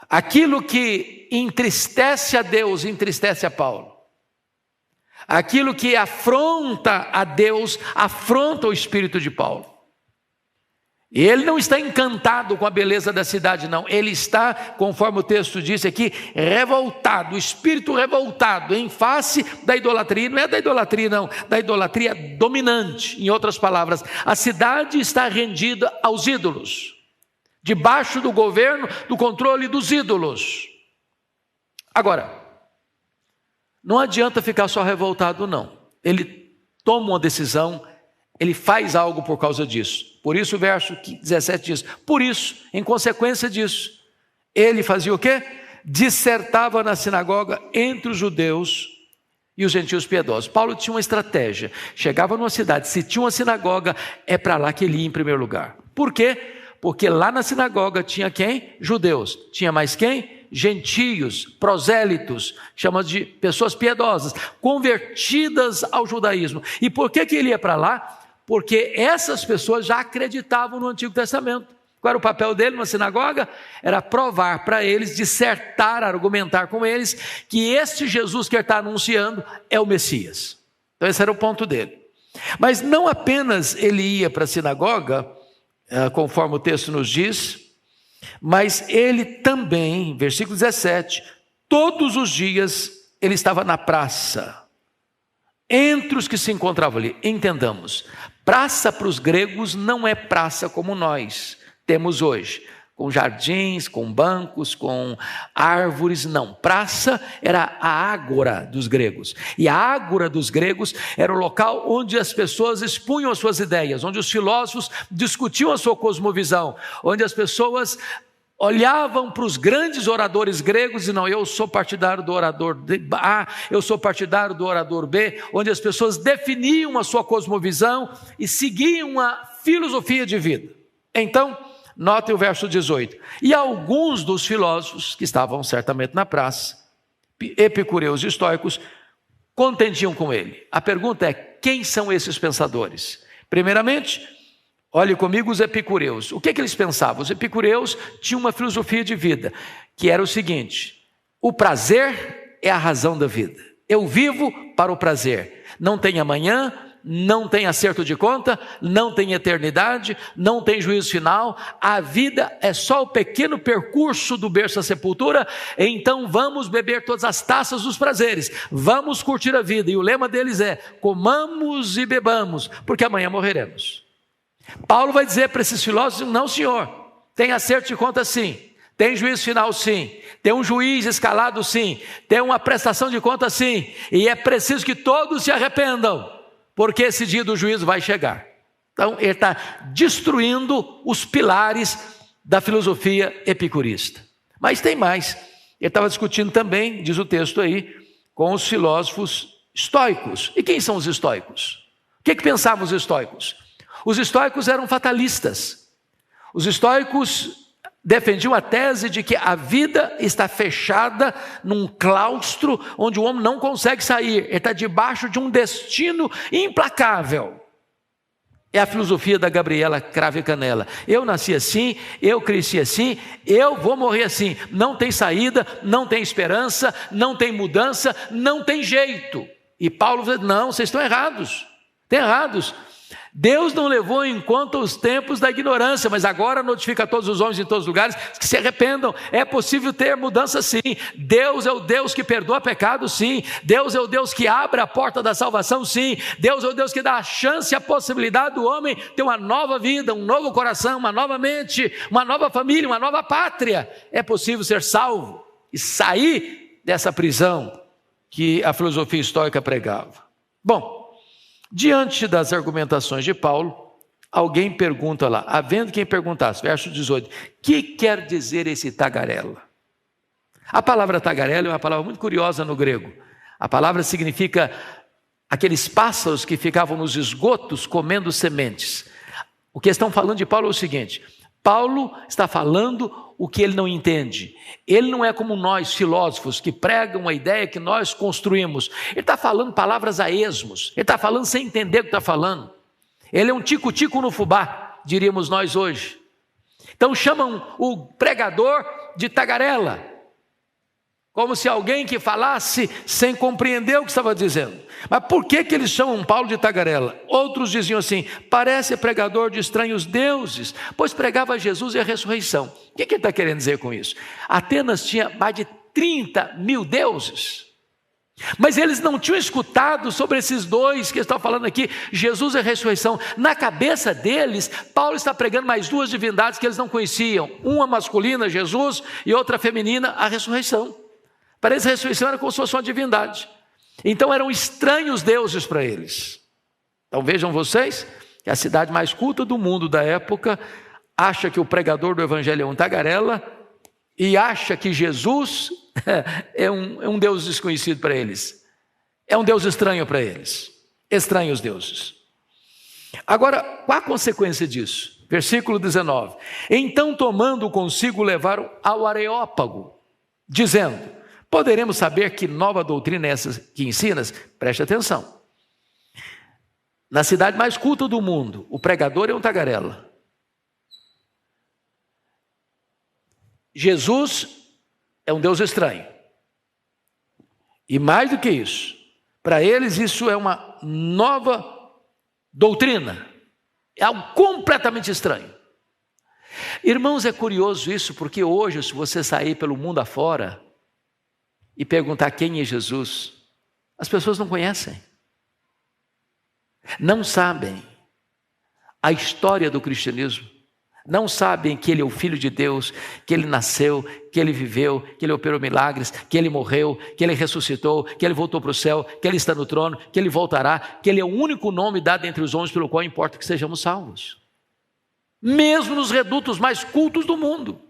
Aquilo que entristece a Deus, entristece a Paulo. Aquilo que afronta a Deus, afronta o espírito de Paulo. Ele não está encantado com a beleza da cidade, não. Ele está, conforme o texto diz aqui, revoltado, o espírito revoltado em face da idolatria. Não é da idolatria, não, da idolatria dominante. Em outras palavras, a cidade está rendida aos ídolos, debaixo do governo, do controle dos ídolos. Agora, não adianta ficar só revoltado, não. Ele toma uma decisão, ele faz algo por causa disso. Por isso o verso 17 diz, por isso, em consequência disso, ele fazia o quê? Dissertava na sinagoga entre os judeus e os gentios piedosos. Paulo tinha uma estratégia, chegava numa cidade, se tinha uma sinagoga, é para lá que ele ia em primeiro lugar. Por quê? Porque lá na sinagoga tinha quem? Judeus. Tinha mais quem? Gentios, prosélitos, chama de pessoas piedosas, convertidas ao judaísmo. E por que ele ia para lá? Porque essas pessoas já acreditavam no Antigo Testamento. Qual era o papel dele na sinagoga? Era provar para eles, dissertar, argumentar com eles, que este Jesus que ele está anunciando é o Messias. Então esse era o ponto dele. Mas não apenas ele ia para a sinagoga, conforme o texto nos diz, mas ele também, versículo 17, todos os dias ele estava na praça, entre os que se encontravam ali. Entendamos, praça para os gregos não é praça como nós temos hoje, com jardins, com bancos, com árvores, não. Praça era a ágora dos gregos, e a ágora dos gregos era o local onde as pessoas expunham as suas ideias, onde os filósofos discutiam a sua cosmovisão, onde as pessoas olhavam para os grandes oradores gregos e não, eu sou partidário do orador A, eu sou partidário do orador B, onde as pessoas definiam a sua cosmovisão e seguiam uma filosofia de vida. Então, notem o verso 18. E alguns dos filósofos, que estavam certamente na praça, epicureus e estoicos, contendiam com ele. A pergunta é, quem são esses pensadores? Primeiramente, olhe comigo os epicureus. O que eles pensavam? Os epicureus tinham uma filosofia de vida, que era o seguinte: o prazer é a razão da vida. Eu vivo para o prazer. Não tem amanhã, não tem acerto de conta, não tem eternidade, não tem juízo final. A vida é só o pequeno percurso do berço à sepultura. Então vamos beber todas as taças dos prazeres, vamos curtir a vida. E o lema deles é: comamos e bebamos, porque amanhã morreremos. Paulo vai dizer para esses filósofos: não, senhor, tem acerto de conta sim, tem juízo final sim, tem um juiz escalado sim, tem uma prestação de conta sim, e é preciso que todos se arrependam, porque esse dia do juízo vai chegar. Então ele está destruindo os pilares da filosofia epicurista. Mas tem mais, ele estava discutindo também, diz o texto aí, com os filósofos estoicos. E quem são os estoicos? O que pensavam os estoicos? Os estoicos eram fatalistas. Os estoicos defendiam a tese de que a vida está fechada num claustro onde o homem não consegue sair. Ele está debaixo de um destino implacável. É a filosofia da Gabriela Cravo e Canela. Eu nasci assim, eu cresci assim, eu vou morrer assim. Não tem saída, não tem esperança, não tem mudança, não tem jeito. E Paulo diz: não, vocês estão errados. Estão errados. Deus não levou em conta os tempos da ignorância, mas agora notifica a todos os homens em todos os lugares que se arrependam. É possível ter mudança sim. Deus é o Deus que perdoa pecado sim. Deus é o Deus que abre a porta da salvação sim. Deus é o Deus que dá a chance e a possibilidade do homem ter uma nova vida, um novo coração, uma nova mente, uma nova família, uma nova pátria. É possível ser salvo e sair dessa prisão que a filosofia estoica pregava. Bom, diante das argumentações de Paulo, alguém pergunta lá, havendo quem perguntasse, verso 18, que quer dizer esse tagarela? A palavra tagarela é uma palavra muito curiosa no grego. A palavra significa aqueles pássaros que ficavam nos esgotos comendo sementes. O que estão falando de Paulo é o seguinte: Paulo está falando o que ele não entende. Ele não é como nós, filósofos, que pregam a ideia que nós construímos. Ele está falando palavras a esmos. Ele está falando sem entender o que está falando. Ele é um tico-tico no fubá, diríamos nós hoje. Então chamam o pregador de tagarela. como se alguém que falasse sem compreender o que estava dizendo. Mas por que eles chamam Paulo de tagarela? Outros diziam assim: parece pregador de estranhos deuses, pois pregava Jesus e a ressurreição. O que ele está querendo dizer com isso? Atenas tinha mais de 30 mil deuses, mas eles não tinham escutado sobre esses dois que estão falando aqui, Jesus e a ressurreição. Na cabeça deles, Paulo está pregando mais duas divindades que eles não conheciam, uma masculina, Jesus, e outra feminina, a ressurreição. Para eles a ressurreição era como se fosse uma divindade, então eram estranhos deuses para eles. Então vejam vocês, que a cidade mais culta do mundo da época acha que o pregador do evangelho é um tagarela, e acha que Jesus é um Deus desconhecido para eles, é um Deus estranho para eles, estranhos deuses. Agora, qual a consequência disso? Versículo 19: então tomando consigo levaram ao Areópago, dizendo: poderemos saber que nova doutrina é essa que ensinas? Preste atenção, na cidade mais culta do mundo, o pregador é um tagarela. Jesus é um Deus estranho. E mais do que isso, para eles isso é uma nova doutrina, é algo completamente estranho. Irmãos, é curioso isso, porque hoje, se você sair pelo mundo afora e perguntar quem é Jesus, as pessoas não conhecem, não sabem a história do cristianismo, não sabem que ele é o Filho de Deus, que ele nasceu, que ele viveu, que ele operou milagres, que ele morreu, que ele ressuscitou, que ele voltou para o céu, que ele está no trono, que ele voltará, que ele é o único nome dado entre os homens pelo qual importa que sejamos salvos, mesmo nos redutos mais cultos do mundo.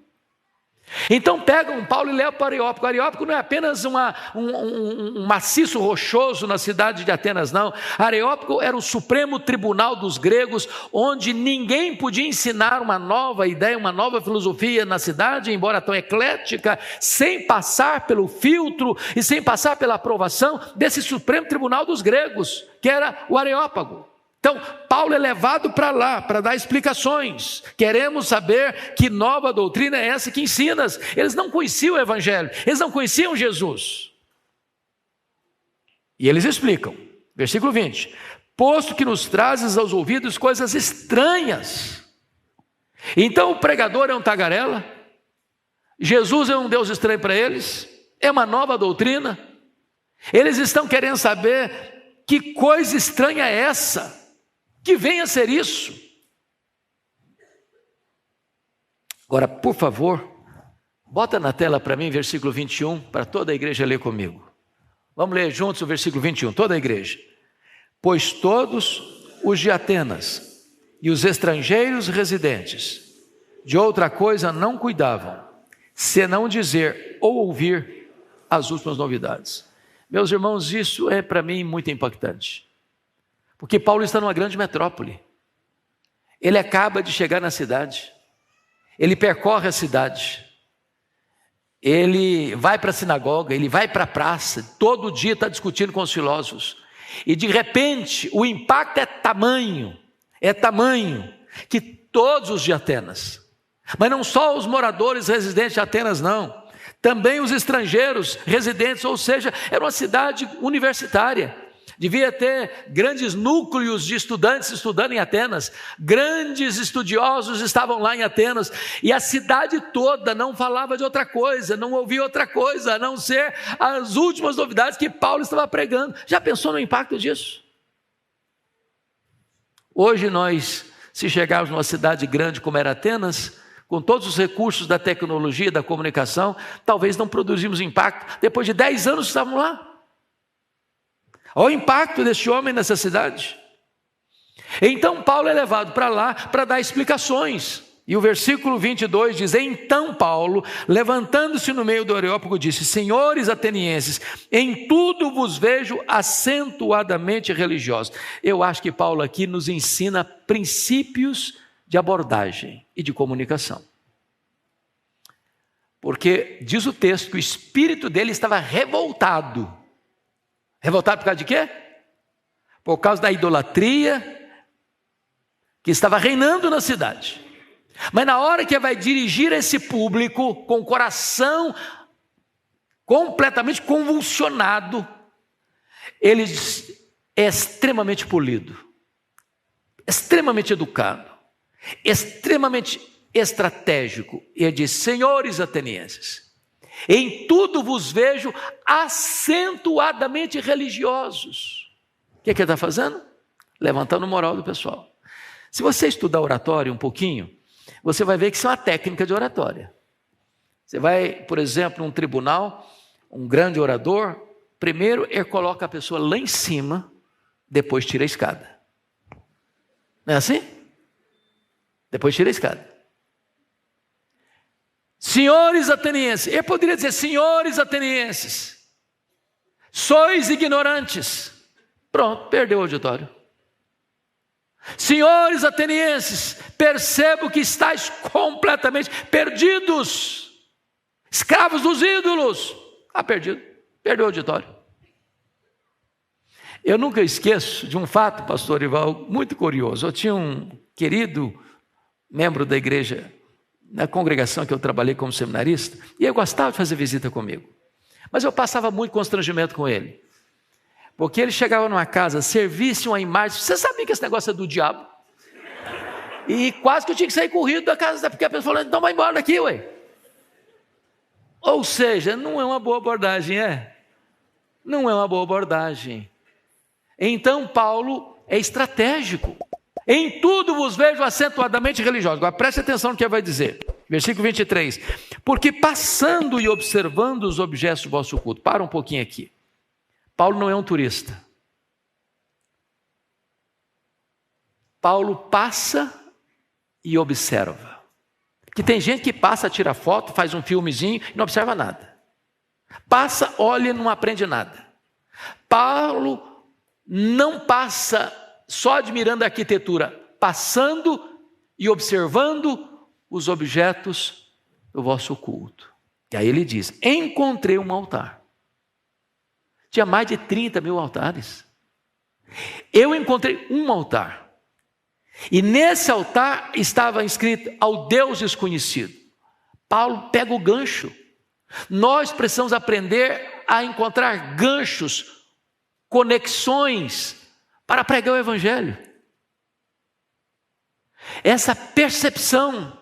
Então pegam Paulo e levam para o Areópago. O Areópago não é apenas um maciço rochoso na cidade de Atenas, não. Areópago era o supremo tribunal dos gregos, onde ninguém podia ensinar uma nova ideia, uma nova filosofia na cidade, embora tão eclética, sem passar pelo filtro e sem passar pela aprovação desse supremo tribunal dos gregos, que era o Areópago. Então, Paulo é levado para lá para dar explicações. Queremos saber que nova doutrina é essa que ensinas. Eles não conheciam o evangelho, eles não conheciam Jesus. E eles explicam, versículo 20: posto que nos trazes aos ouvidos coisas estranhas. Então o pregador é um tagarela, Jesus é um Deus estranho para eles, é uma nova doutrina. Eles estão querendo saber que coisa estranha é essa, que venha a ser isso. Agora, por favor, bota na tela para mim versículo 21, para toda a igreja ler comigo. Vamos ler juntos o versículo 21, toda a igreja. Pois todos os de Atenas e os estrangeiros residentes de outra coisa não cuidavam, senão dizer ou ouvir as últimas novidades. Meus irmãos, isso é para mim muito impactante. Porque Paulo está numa grande metrópole, ele acaba de chegar na cidade, ele percorre a cidade, ele vai para a sinagoga, ele vai para a praça, todo dia está discutindo com os filósofos, e de repente o impacto é tamanho que todos os de Atenas, mas não só os moradores residentes de Atenas não, também os estrangeiros residentes, ou seja, era uma cidade universitária. Devia ter grandes núcleos de estudantes estudando em Atenas, grandes estudiosos estavam lá em Atenas, e a cidade toda não falava de outra coisa, não ouvia outra coisa, a não ser as últimas novidades que Paulo estava pregando. Já pensou no impacto disso? Hoje nós, se chegarmos numa cidade grande como era Atenas, com todos os recursos da tecnologia, da comunicação, talvez não produzimos impacto, depois de 10 anos estávamos lá. Olha o impacto deste homem nessa cidade. Então Paulo é levado para lá para dar explicações. E o versículo 22 diz: então Paulo, levantando-se no meio do Areópago, disse: senhores atenienses, em tudo vos vejo acentuadamente religiosos. Eu acho que Paulo aqui nos ensina princípios de abordagem e de comunicação. Porque diz o texto que o espírito dele estava revoltado. Revoltado por causa de quê? Por causa da idolatria que estava reinando na cidade. Mas na hora que vai dirigir esse público com completamente convulsionado, ele é extremamente polido, extremamente educado, extremamente estratégico. Ele diz: senhores atenienses, em tudo vos vejo acentuadamente religiosos. O que ele está fazendo? Levantando o moral do pessoal. Se você estudar oratória um pouquinho, você vai ver que isso é uma técnica de oratória. Você vai, por exemplo, num tribunal, um grande orador, primeiro ele coloca a pessoa lá em cima, depois tira a escada. Não é assim? Depois tira a escada. Senhores atenienses, eu poderia dizer: senhores atenienses, sois ignorantes. Pronto, perdeu o auditório. Senhores atenienses, percebo que estáis completamente perdidos, escravos dos ídolos. Perdido, perdeu o auditório. Eu nunca esqueço de um fato, pastor Ival, muito curioso. Eu tinha um querido membro da igreja, na congregação que eu trabalhei como seminarista, e ele gostava de fazer visita comigo. Mas eu passava muito constrangimento com ele. Porque ele chegava numa casa, servisse uma imagem. Você sabia que esse negócio é do diabo? E quase que eu tinha que sair corrido da casa, porque a pessoa falou: então vai embora daqui, ué. Ou seja, não é uma boa abordagem, é? Não é uma boa abordagem. Então Paulo é estratégico. Em tudo vos vejo acentuadamente religiosos. Agora preste atenção no que ele vai dizer. Versículo 23. Porque passando e observando os objetos do vosso culto. Para um pouquinho aqui. Paulo não é um turista. Paulo passa e observa. Que tem gente que passa, tira foto, faz um filmezinho e não observa nada. Passa, olha e não aprende nada. Paulo não passa só admirando a arquitetura, passando e observando os objetos do vosso culto. E aí ele diz: encontrei um altar. Tinha mais de 30 mil altares. Eu encontrei um altar. E nesse altar estava escrito: ao Deus desconhecido. Paulo pega o gancho. Nós precisamos aprender a encontrar ganchos, conexões para pregar o evangelho. Essa percepção,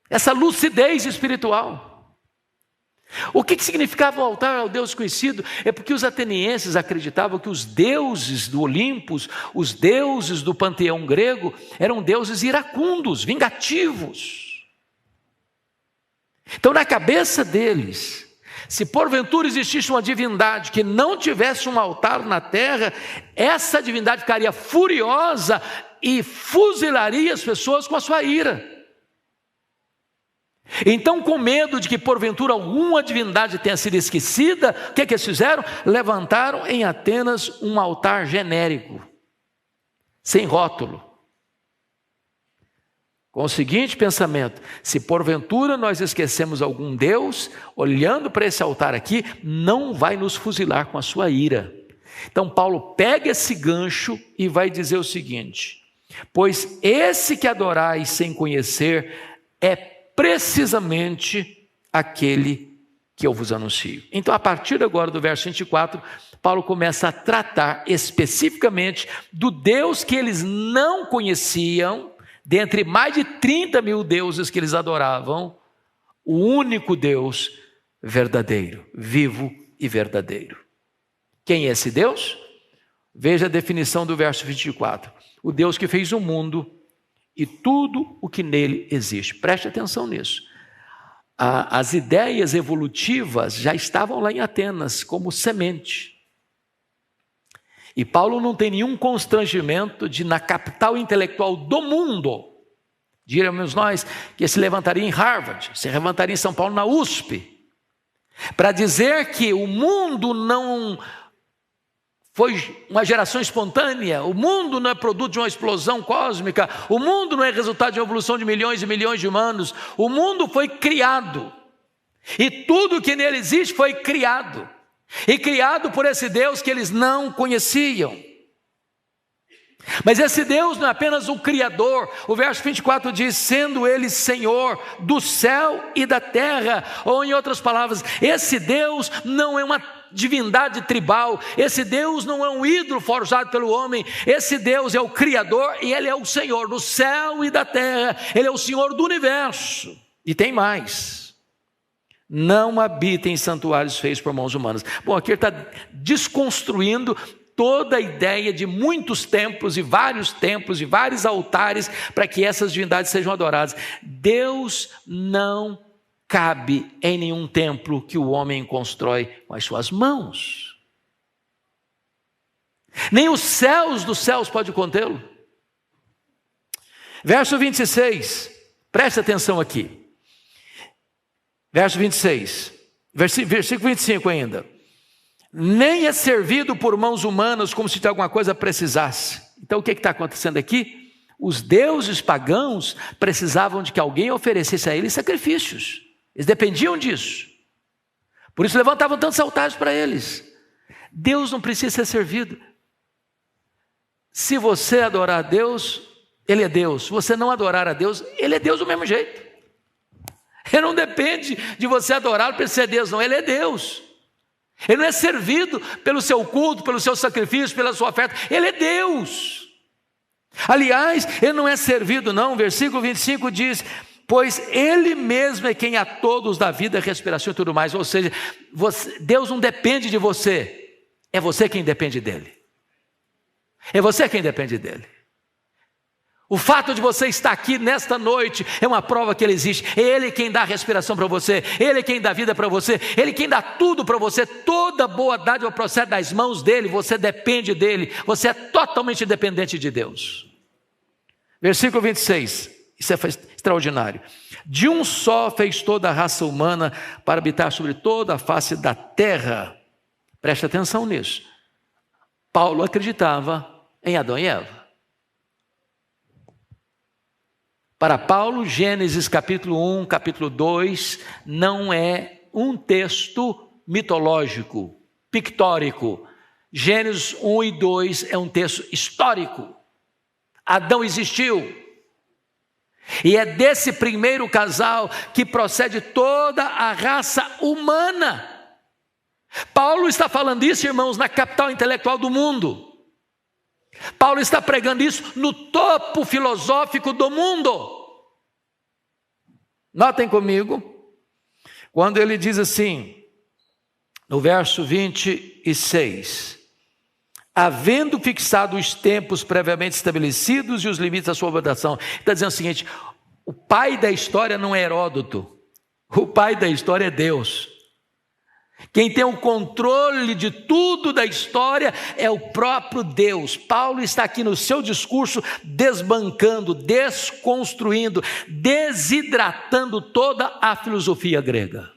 essa lucidez espiritual. O que significava o altar ao Deus desconhecido? É porque os atenienses acreditavam que os deuses do Olimpo, os deuses do panteão grego, eram deuses iracundos, vingativos. Então, na cabeça deles, se porventura existisse uma divindade que não tivesse um altar na terra, essa divindade ficaria furiosa e fuzilaria as pessoas com a sua ira. Então, com medo de que porventura alguma divindade tenha sido esquecida, o que eles fizeram? Levantaram em Atenas um altar genérico, sem rótulo, com o seguinte pensamento: se porventura nós esquecemos algum Deus, olhando para esse altar aqui, não vai nos fuzilar com a sua ira. Então Paulo pega esse gancho e vai dizer o seguinte: pois esse que adorais sem conhecer é precisamente aquele que eu vos anuncio. Então, a partir agora do verso 24, Paulo começa a tratar especificamente do Deus que eles não conheciam, dentre mais de 30 mil deuses que eles adoravam, o único Deus verdadeiro, vivo e verdadeiro. Quem é esse Deus? Veja a definição do verso 24. O Deus que fez o mundo e tudo o que nele existe. Preste atenção nisso. As ideias evolutivas já estavam lá em Atenas como semente. E Paulo não tem nenhum constrangimento de, na capital intelectual do mundo, diríamos nós, que se levantaria em Harvard, se levantaria em São Paulo na USP, para dizer que o mundo não foi uma geração espontânea, o mundo não é produto de uma explosão cósmica, o mundo não é resultado de uma evolução de milhões e milhões de humanos, o mundo foi criado, e tudo que nele existe foi criado, e criado por esse Deus que eles não conheciam. Mas esse Deus não é apenas o Criador. O verso 24 diz: sendo Ele Senhor do céu e da terra. Ou em outras palavras, esse Deus não é uma divindade tribal, esse Deus não é um ídolo forjado pelo homem, esse Deus é o Criador e Ele é o Senhor do céu e da terra, Ele é o Senhor do universo. E tem mais: não habita em santuários feitos por mãos humanas. Bom, aqui ele está desconstruindo toda a ideia de muitos templos e vários altares para que essas divindades sejam adoradas. Deus não cabe em nenhum templo que o homem constrói com as suas mãos. Nem os céus dos céus pode contê-lo. Verso 26, preste atenção aqui. Verso 26, versículo 25 ainda. Nem é servido por mãos humanas como se de alguma coisa precisasse. Então o que está acontecendo aqui? Os deuses pagãos precisavam de que alguém oferecesse a eles sacrifícios. Eles dependiam disso. Por isso levantavam tantos altares para eles. Deus não precisa ser servido. Se você adorar a Deus, Ele é Deus. Se você não adorar a Deus, Ele é Deus do mesmo jeito. Ele não depende de você adorá-lo para ele ser Deus, não. Ele é Deus. Ele não é servido pelo seu culto, pelo seu sacrifício, pela sua oferta. Ele é Deus. Aliás, Ele não é servido não. Versículo 25 diz: pois Ele mesmo é quem a todos dá vida, respiração e tudo mais. Ou seja, Deus não depende de você. É você quem depende dEle. É você quem depende dEle. O fato de você estar aqui nesta noite é uma prova que Ele existe. É Ele quem dá a respiração para você, Ele quem dá vida para você, Ele quem dá tudo para você. Toda boa dádiva procede das mãos dEle, você depende dEle, você é totalmente dependente de Deus. Versículo 26, isso é extraordinário. De um só fez toda a raça humana para habitar sobre toda a face da terra. Preste atenção nisso. Paulo acreditava em Adão e Eva. Para Paulo, Gênesis capítulo 1, capítulo 2, não é um texto mitológico, pictórico. Gênesis 1 e 2 é um texto histórico. Adão existiu. E é desse primeiro casal que procede toda a raça humana. Paulo está falando isso, irmãos, na capital intelectual do mundo. Paulo está pregando isso no topo filosófico do mundo. Notem comigo, quando ele diz assim, no verso 26, havendo fixado os tempos previamente estabelecidos e os limites da sua votação. Está dizendo o seguinte: o pai da história não é Heródoto, o pai da história é Deus. Quem tem o controle de tudo da história é o próprio Deus. Paulo está aqui no seu discurso desbancando, desconstruindo, desidratando toda a filosofia grega.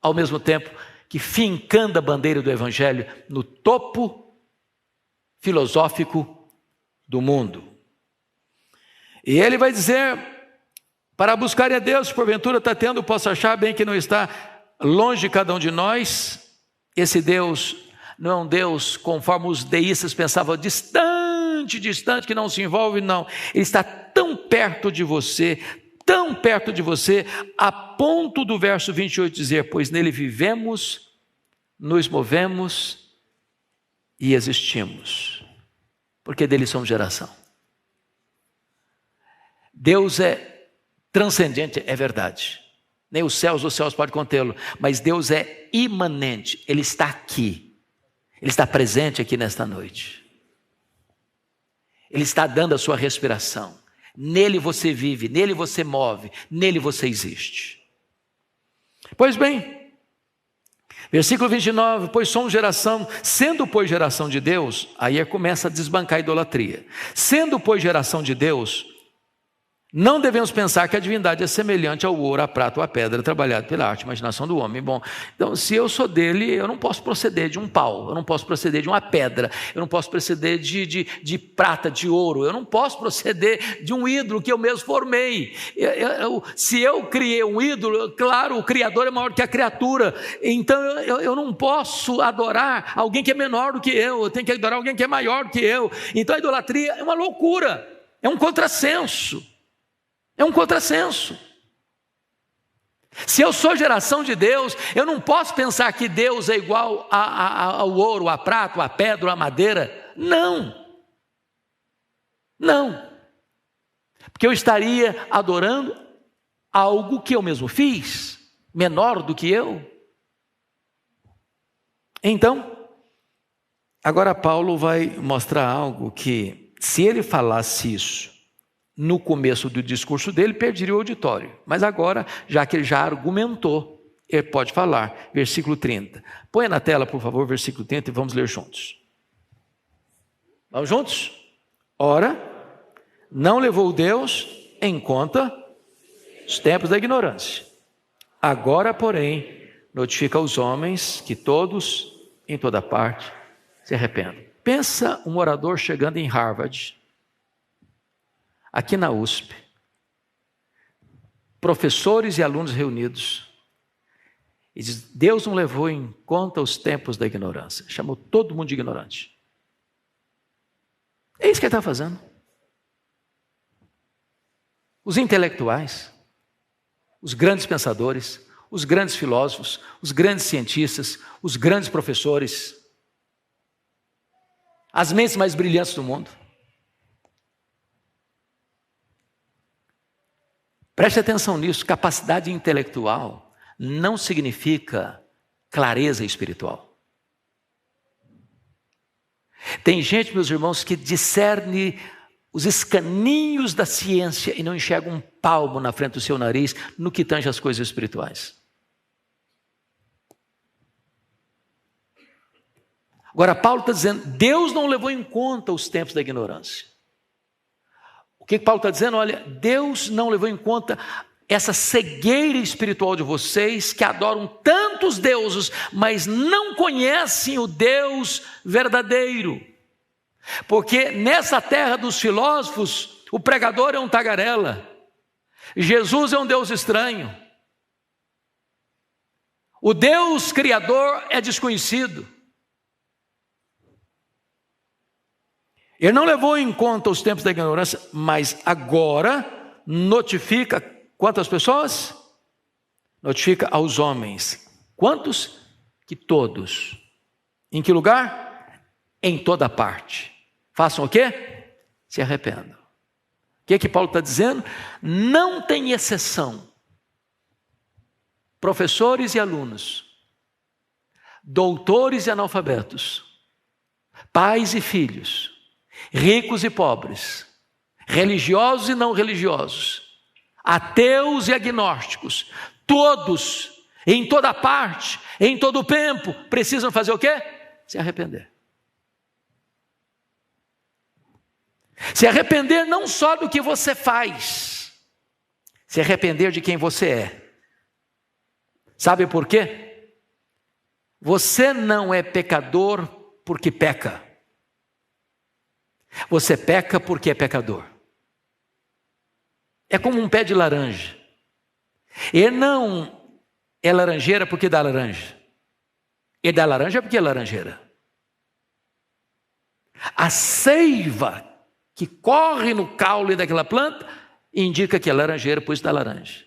Ao mesmo tempo que fincando a bandeira do Evangelho no topo filosófico do mundo. E ele vai dizer, para buscarem a Deus, porventura está tendo, posso achar bem que não está longe de cada um de nós. Esse Deus não é um Deus conforme os deístas pensavam, distante, que não se envolve, não. Ele está tão perto de você, a ponto do verso 28 dizer, pois nele vivemos, nos movemos e existimos, porque dele somos geração. Deus é transcendente, é verdade. Nem os céus podem contê-lo, mas Deus é imanente, Ele está aqui, Ele está presente aqui nesta noite. Ele está dando a sua respiração, nele você vive, nele você move, nele você existe. Pois bem, versículo 29, pois somos geração, sendo pois geração de Deus, aí começa a desbancar a idolatria. Sendo pois geração de Deus, Não devemos pensar que a divindade é semelhante ao ouro, à prata ou à pedra trabalhado pela arte e imaginação do homem. Bom, então se eu sou dele, eu não posso proceder de um pau, eu não posso proceder de uma pedra, eu não posso proceder de prata, de ouro, eu não posso proceder de um ídolo que eu mesmo formei. Se eu criei um ídolo, claro, o Criador é maior que a criatura, então eu não posso adorar alguém que é menor do que eu tenho que adorar alguém que é maior do que eu. Então a idolatria é uma loucura, é um contrassenso. É um contrassenso. Se eu sou geração de Deus, eu não posso pensar que Deus é igual ao ouro, à prata, à pedra, à madeira. Não. Não. Porque eu estaria adorando algo que eu mesmo fiz, menor do que eu. Então, agora Paulo vai mostrar algo que, se ele falasse isso no começo do discurso dele, perderia o auditório. Mas agora, já que ele já argumentou, ele pode falar. Versículo 30. Põe na tela, por favor, versículo 30 e vamos ler juntos. Vamos juntos? Ora, não levou Deus em conta os tempos da ignorância. Agora, porém, notifica aos homens que todos, em toda parte, se arrependam. Pensa um orador chegando em Harvard, aqui na USP, professores e alunos reunidos, e diz: Deus não levou em conta os tempos da ignorância, chamou todo mundo de ignorante. É isso que ele está fazendo. Os intelectuais, os grandes pensadores, os grandes filósofos, os grandes cientistas, os grandes professores, as mentes mais brilhantes do mundo, preste atenção nisso, capacidade intelectual não significa clareza espiritual. Tem gente, meus irmãos, que discerne os escaninhos da ciência e não enxerga um palmo na frente do seu nariz no que tange as coisas espirituais. Agora Paulo está dizendo, Deus não levou em conta os tempos da ignorância. O que Paulo está dizendo? Olha, Deus não levou em conta essa cegueira espiritual de vocês que adoram tantos deuses, mas não conhecem o Deus verdadeiro. Porque nessa terra dos filósofos, o pregador é um tagarela, Jesus é um Deus estranho, o Deus criador é desconhecido. Ele não levou em conta os tempos da ignorância, mas agora notifica quantas pessoas? Notifica aos homens. Quantos? Que todos. Em que lugar? Em toda parte. Façam o quê? Se arrependam. O que Paulo está dizendo? Não tem exceção. Professores e alunos, doutores e analfabetos, pais e filhos, ricos e pobres, religiosos e não religiosos, ateus e agnósticos, todos, em toda parte, em todo o tempo, precisam fazer o quê? Se arrepender. Se arrepender não só do que você faz, se arrepender de quem você é. Sabe por quê? Você não é pecador porque peca. Você peca porque é pecador. É como um pé de laranja. Ele não é laranjeira porque dá laranja. Ele dá laranja porque é laranjeira. A seiva que corre no caule daquela planta indica que é laranjeira, pois dá laranja.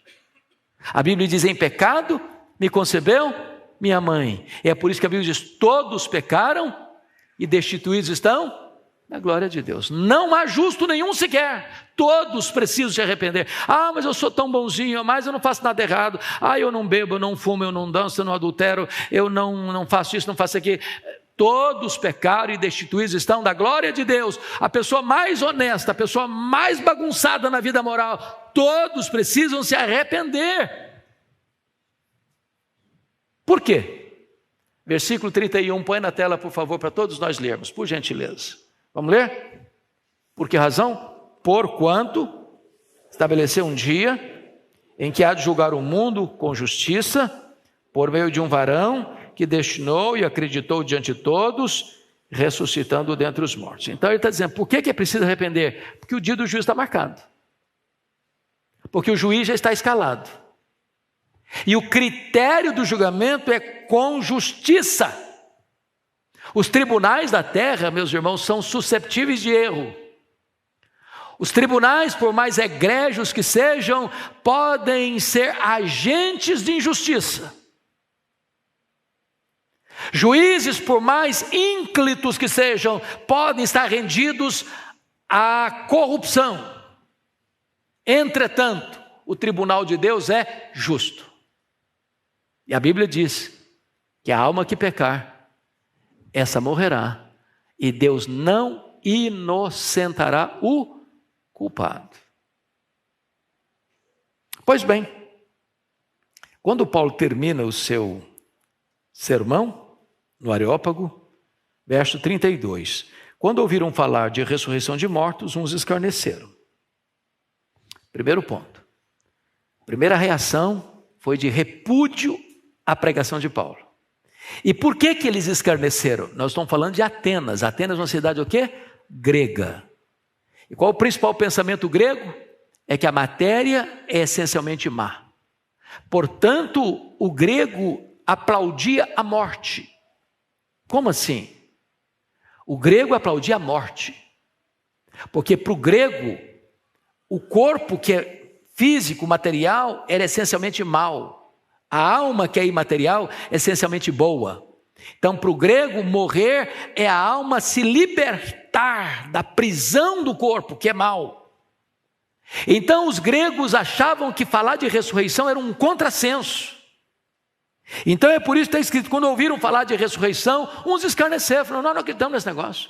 A Bíblia diz: em pecado me concebeu minha mãe. É por isso que a Bíblia diz: todos pecaram e destituídos estão da glória de Deus. Não há justo nenhum sequer. Todos precisam se arrepender. Ah, mas eu sou tão bonzinho, mas eu não faço nada errado. Ah, eu não bebo, eu não fumo, eu não danço, eu não adultero, eu não faço isso, não faço aquilo. Todos pecaram e destituídos estão da glória de Deus. A pessoa mais honesta, a pessoa mais bagunçada na vida moral, todos precisam se arrepender. Por quê? Versículo 31, põe na tela, por favor, para todos nós lermos, por gentileza. Vamos ler? Por que razão? Porquanto estabeleceu um dia em que há de julgar o mundo com justiça, por meio de um varão que destinou e acreditou diante de todos, ressuscitando dentre os mortos. Então ele está dizendo, por que é preciso arrepender? Porque o dia do juízo está marcado. Porque o juiz já está escalado. E o critério do julgamento é com justiça. Os tribunais da terra, meus irmãos, são susceptíveis de erro. Os tribunais, por mais egrégios que sejam, podem ser agentes de injustiça. Juízes, por mais ínclitos que sejam, podem estar rendidos à corrupção. Entretanto, o tribunal de Deus é justo. E a Bíblia diz que a alma que pecar, essa morrerá, e Deus não inocentará o culpado. Pois bem, quando Paulo termina o seu sermão, no Areópago, verso 32, quando ouviram falar de ressurreição de mortos, uns escarneceram. Primeiro ponto. Primeira reação foi de repúdio à pregação de Paulo. E por que eles escarneceram? Nós estamos falando de Atenas. Atenas é uma cidade o quê? Grega. E qual o principal pensamento grego? É que a matéria é essencialmente má. Portanto, o grego aplaudia a morte. Como assim? O grego aplaudia a morte. Porque para o grego, o corpo que é físico, material, era essencialmente mau. A alma que é imaterial é essencialmente boa. Então, para o grego, morrer é a alma se libertar da prisão do corpo, que é mau. Então, os gregos achavam que falar de ressurreição era um contrassenso. Então, é por isso que está escrito, quando ouviram falar de ressurreição, uns escarneceram, falaram, nós não acreditamos nesse negócio.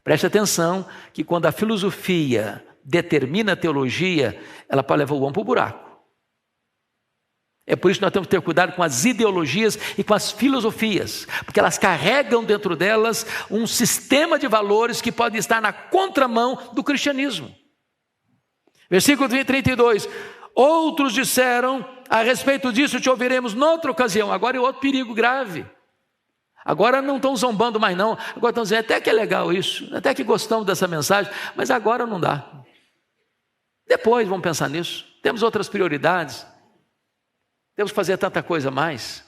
Preste atenção que quando a filosofia determina a teologia, ela pode levar o homem para o buraco. É por isso que nós temos que ter cuidado com as ideologias e com as filosofias, porque elas carregam dentro delas um sistema de valores que pode estar na contramão do cristianismo. Versículo 32, outros disseram, a respeito disso te ouviremos noutra ocasião. Agora é outro perigo grave. Agora não estão zombando mais não, agora estão dizendo, até que é legal isso, até que gostamos dessa mensagem, mas agora não dá. Depois vamos pensar nisso, temos outras prioridades. Temos que fazer tanta coisa a mais.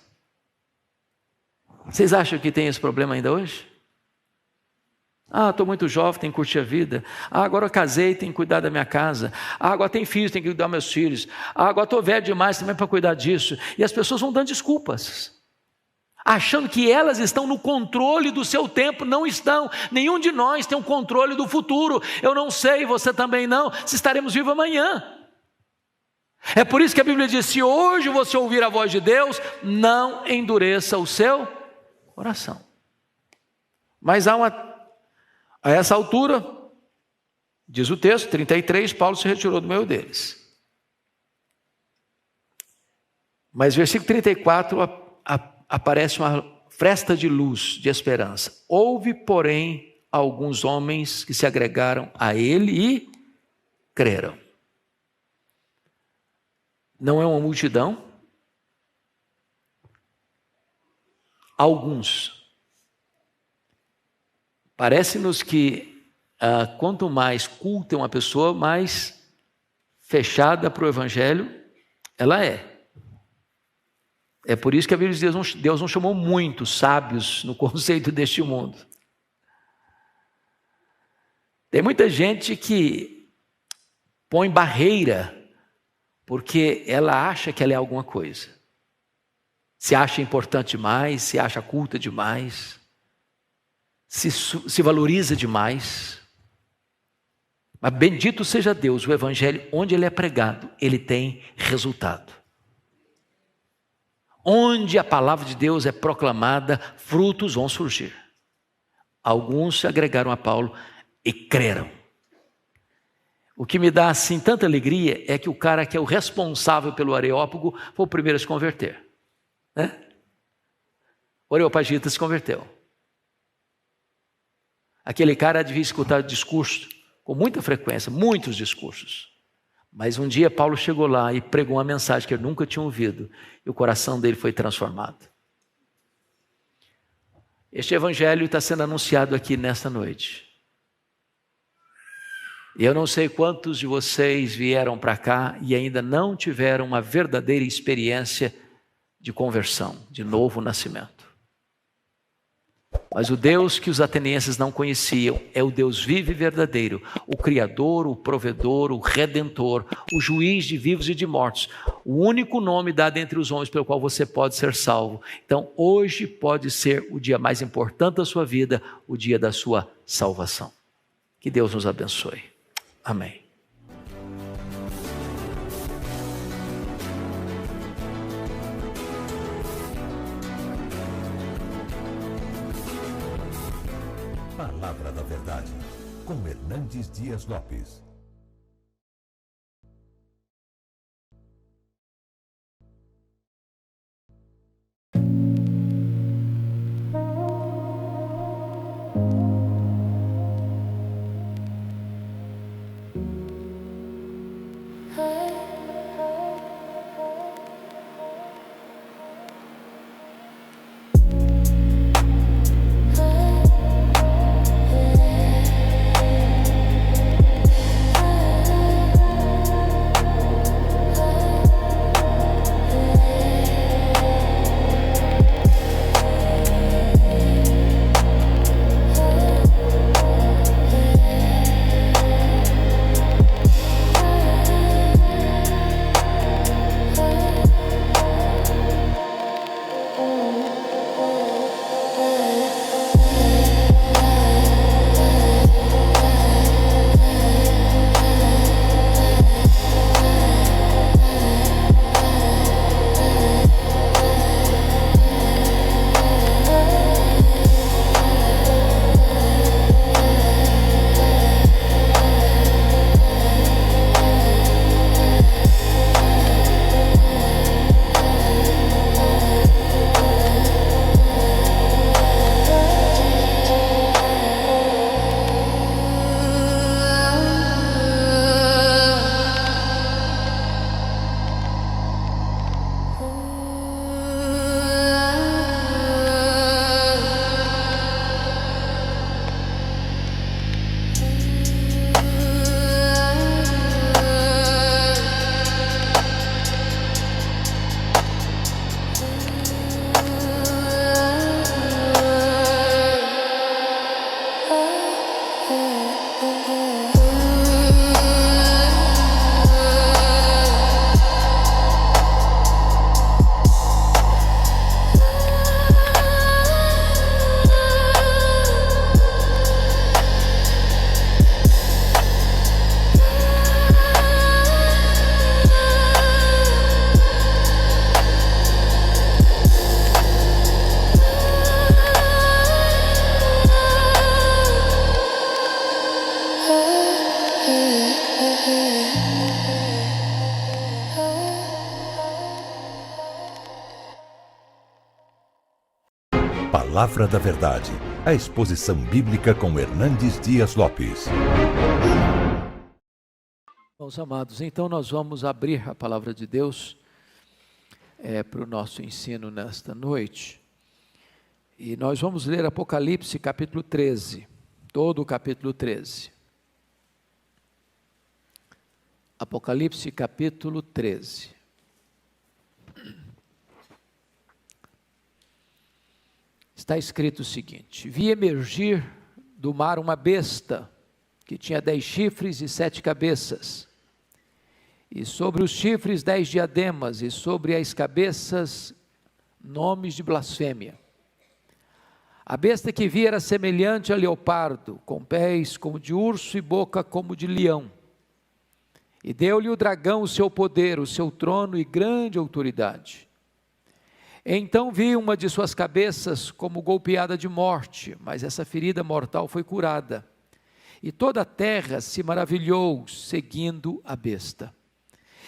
Vocês acham que tem esse problema ainda hoje? Estou muito jovem, tenho que curtir a vida. Agora eu casei, tenho que cuidar da minha casa. Agora tenho filhos, tenho que cuidar dos meus filhos. Agora estou velho demais também para cuidar disso. E as pessoas vão dando desculpas, achando que elas estão no controle do seu tempo. Não estão. Nenhum de nós tem um controle do futuro. Eu não sei, você também não, se estaremos vivos amanhã. É por isso que a Bíblia diz, se hoje você ouvir a voz de Deus, não endureça o seu coração. Mas a essa altura, diz o texto, 33, Paulo se retirou do meio deles. Mas versículo 34, aparece uma fresta de luz, de esperança. Houve, porém, alguns homens que se agregaram a ele e creram. Não é uma multidão. Alguns. Parece-nos que quanto mais culta uma pessoa, mais fechada para o Evangelho ela é. É por isso que a Bíblia diz que Deus não chamou muitos sábios no conceito deste mundo. Tem muita gente que põe barreira porque ela acha que ela é alguma coisa. Se acha importante demais, se acha culta demais, se valoriza demais. Mas bendito seja Deus, o Evangelho, onde ele é pregado, ele tem resultado. Onde a palavra de Deus é proclamada, frutos vão surgir. Alguns se agregaram a Paulo e creram. O que me dá assim tanta alegria é que o cara que é o responsável pelo Areópago foi o primeiro a se converter, né? O Areopagita se converteu. Aquele cara devia escutar o discurso com muita frequência, muitos discursos. Mas um dia Paulo chegou lá e pregou uma mensagem que ele nunca tinha ouvido, e o coração dele foi transformado. Este evangelho está sendo anunciado aqui nesta noite. E eu não sei quantos de vocês vieram para cá e ainda não tiveram uma verdadeira experiência de conversão, de novo nascimento. Mas o Deus que os atenienses não conheciam é o Deus vivo e verdadeiro, o Criador, o Provedor, o Redentor, o Juiz de vivos e de mortos, o único nome dado entre os homens pelo qual você pode ser salvo. Então, hoje pode ser o dia mais importante da sua vida, o dia da sua salvação. Que Deus nos abençoe. Amém. Palavra da Verdade, com Hernandes Dias Lopes. Palavra da Verdade, a exposição bíblica com Hernandes Dias Lopes. Meus amados, então nós vamos abrir a palavra de Deus para o nosso ensino nesta noite. E nós vamos ler Apocalipse capítulo 13, todo o capítulo 13. Apocalipse capítulo 13. Está escrito o seguinte: vi emergir do mar uma besta, que tinha 10 chifres e 7 cabeças, e sobre os chifres 10 diademas, e sobre as cabeças nomes de blasfêmia. A besta que vi era semelhante a leopardo, com pés como de urso e boca como de leão. E deu-lhe o dragão o seu poder, o seu trono e grande autoridade. Então vi uma de suas cabeças como golpeada de morte, mas essa ferida mortal foi curada. E toda a terra se maravilhou, seguindo a besta.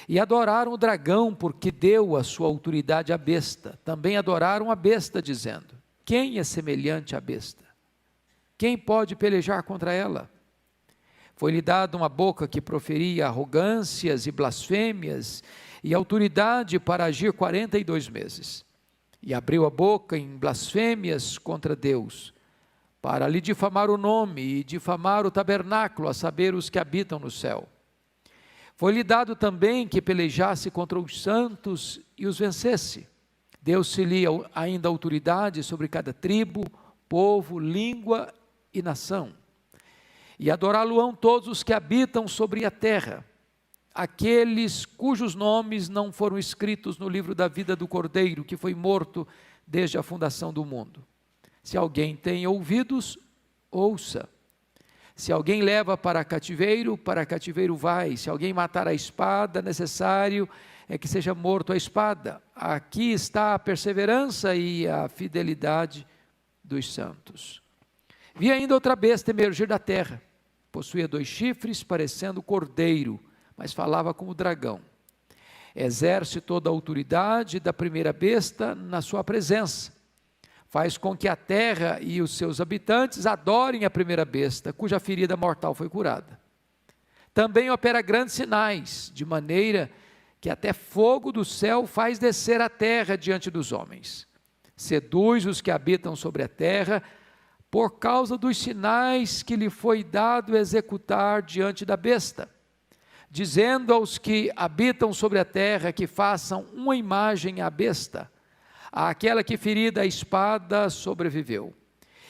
E adoraram o dragão, porque deu a sua autoridade à besta. Também adoraram a besta, dizendo: quem é semelhante à besta? Quem pode pelejar contra ela? Foi-lhe dada uma boca que proferia arrogâncias e blasfêmias, e autoridade para agir 42 meses. E abriu a boca em blasfêmias contra Deus, para lhe difamar o nome e difamar o tabernáculo, a saber, os que habitam no céu. Foi-lhe dado também que pelejasse contra os santos e os vencesse. Deu-se-lhe ainda autoridade sobre cada tribo, povo, língua e nação. E adorá-lo-ão todos os que habitam sobre a terra, aqueles cujos nomes não foram escritos no livro da vida do Cordeiro, que foi morto desde a fundação do mundo. Se alguém tem ouvidos, ouça. Se alguém leva para cativeiro vai. Se alguém matar a espada, necessário é que seja morto a espada. Aqui está a perseverança e a fidelidade dos santos. Vi ainda outra besta emergir da terra. Possuía 2 chifres, parecendo cordeiro, mas falava como dragão. Exerce toda a autoridade da primeira besta na sua presença. Faz com que a terra e os seus habitantes adorem a primeira besta, cuja ferida mortal foi curada. Também opera grandes sinais, de maneira que até fogo do céu faz descer a terra diante dos homens. Seduz os que habitam sobre a terra, por causa dos sinais que lhe foi dado executar diante da besta, dizendo aos que habitam sobre a terra que façam uma imagem à besta, àquela que ferida a espada sobreviveu.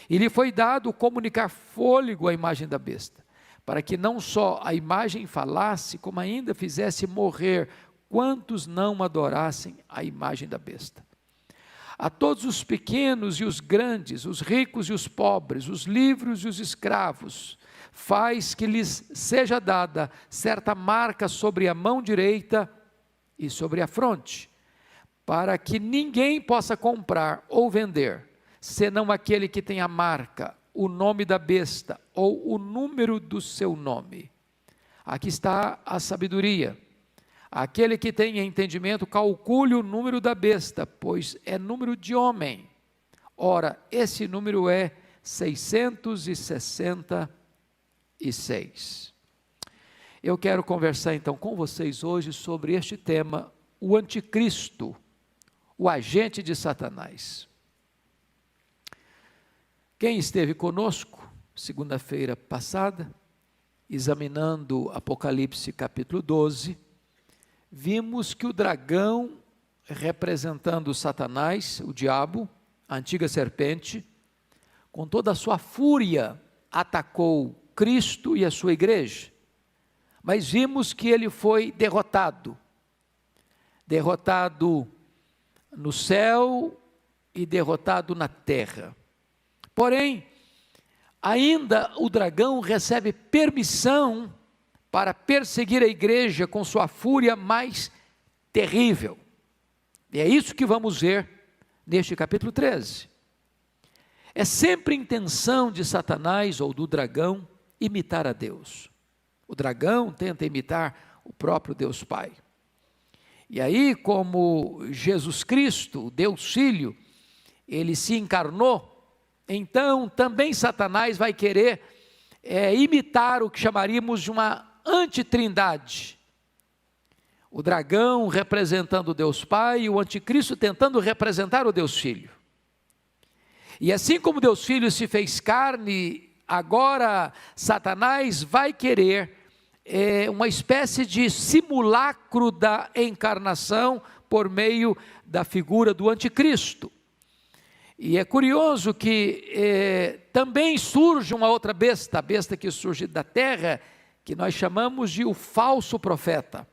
E lhe foi dado comunicar fôlego à imagem da besta, para que não só a imagem falasse, como ainda fizesse morrer quantos não adorassem a imagem da besta. A todos os pequenos e os grandes, os ricos e os pobres, os livres e os escravos, faz que lhes seja dada certa marca sobre a mão direita e sobre a fronte, para que ninguém possa comprar ou vender, senão aquele que tem a marca, o nome da besta ou o número do seu nome. Aqui está a sabedoria. Aquele que tem entendimento, calcule o número da besta, pois é número de homem. Ora, esse número é 666. Eu quero conversar então com vocês hoje sobre este tema, o anticristo, o agente de Satanás. Quem esteve conosco, segunda-feira passada, examinando Apocalipse capítulo 12, vimos que o dragão, representando Satanás, o diabo, a antiga serpente, com toda a sua fúria, atacou Cristo e a sua igreja, mas vimos que ele foi derrotado no céu e derrotado na terra. Porém, ainda o dragão recebe permissão para perseguir a igreja com sua fúria mais terrível. E é isso que vamos ver neste capítulo 13. É sempre intenção de Satanás ou do dragão imitar a Deus. O dragão tenta imitar o próprio Deus Pai. E aí, como Jesus Cristo, Deus Filho, ele se encarnou, então também Satanás vai querer imitar o que chamaríamos de uma antitrindade. O dragão representando o Deus Pai e o anticristo tentando representar o Deus Filho. E assim como Deus Filho se fez carne, agora Satanás vai querer uma espécie de simulacro da encarnação por meio da figura do anticristo. E é curioso que também surge uma outra besta, a besta que surge da terra, que nós chamamos de o falso profeta.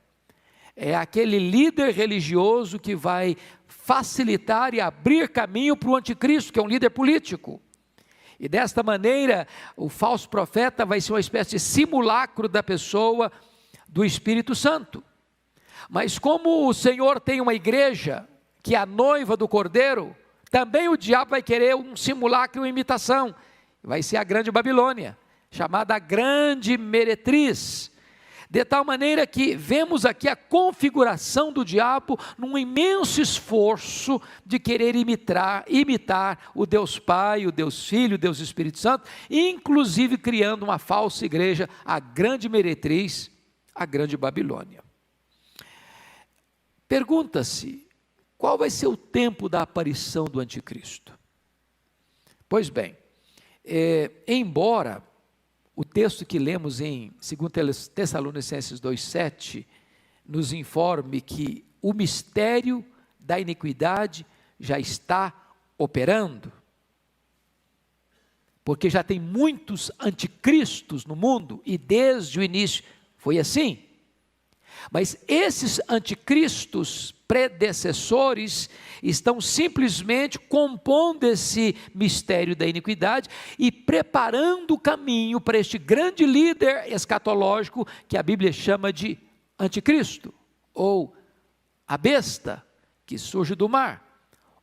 É aquele líder religioso que vai facilitar e abrir caminho para o anticristo, que é um líder político. E desta maneira, o falso profeta vai ser uma espécie de simulacro da pessoa do Espírito Santo. Mas como o Senhor tem uma igreja, que é a noiva do Cordeiro, também o diabo vai querer um simulacro, uma imitação. Vai ser a grande Babilônia, chamada a grande meretriz. De tal maneira que vemos aqui a configuração do diabo num imenso esforço de querer imitar o Deus Pai, o Deus Filho, o Deus Espírito Santo, inclusive criando uma falsa igreja, a grande meretriz, a grande Babilônia. Pergunta-se, qual vai ser o tempo da aparição do anticristo? Pois bem, embora o texto que lemos em 2 Tessalonicenses 2,7 nos informe que o mistério da iniquidade já está operando, porque já tem muitos anticristos no mundo, e desde o início foi assim. Mas esses anticristos predecessores estão simplesmente compondo esse mistério da iniquidade e preparando o caminho para este grande líder escatológico que a Bíblia chama de anticristo, ou a besta que surge do mar,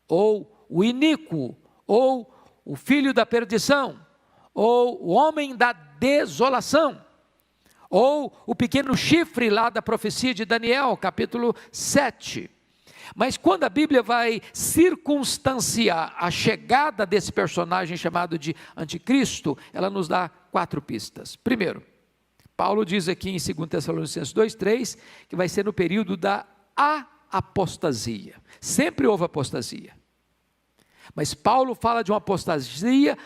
ou o iníquo, ou o filho da perdição, ou o homem da desolação, ou o pequeno chifre lá da profecia de Daniel, capítulo 7. Mas quando a Bíblia vai circunstanciar a chegada desse personagem chamado de anticristo, ela nos dá 4 pistas. Primeiro, Paulo diz aqui em 2 Tessalonicenses 2,3, que vai ser no período da apostasia. Sempre houve apostasia. Mas Paulo fala de uma apostasia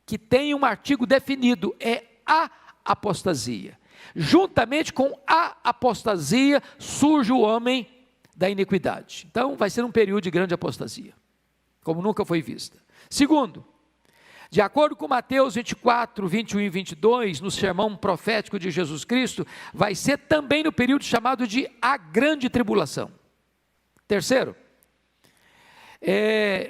que tem um artigo definido, é a apostasia. Juntamente com a apostasia surge o homem da iniquidade. Então vai ser um período de grande apostasia, como nunca foi vista. Segundo, de acordo com Mateus 24, 21 e 22, no sermão profético de Jesus Cristo, vai ser também no período chamado de a grande tribulação. Terceiro,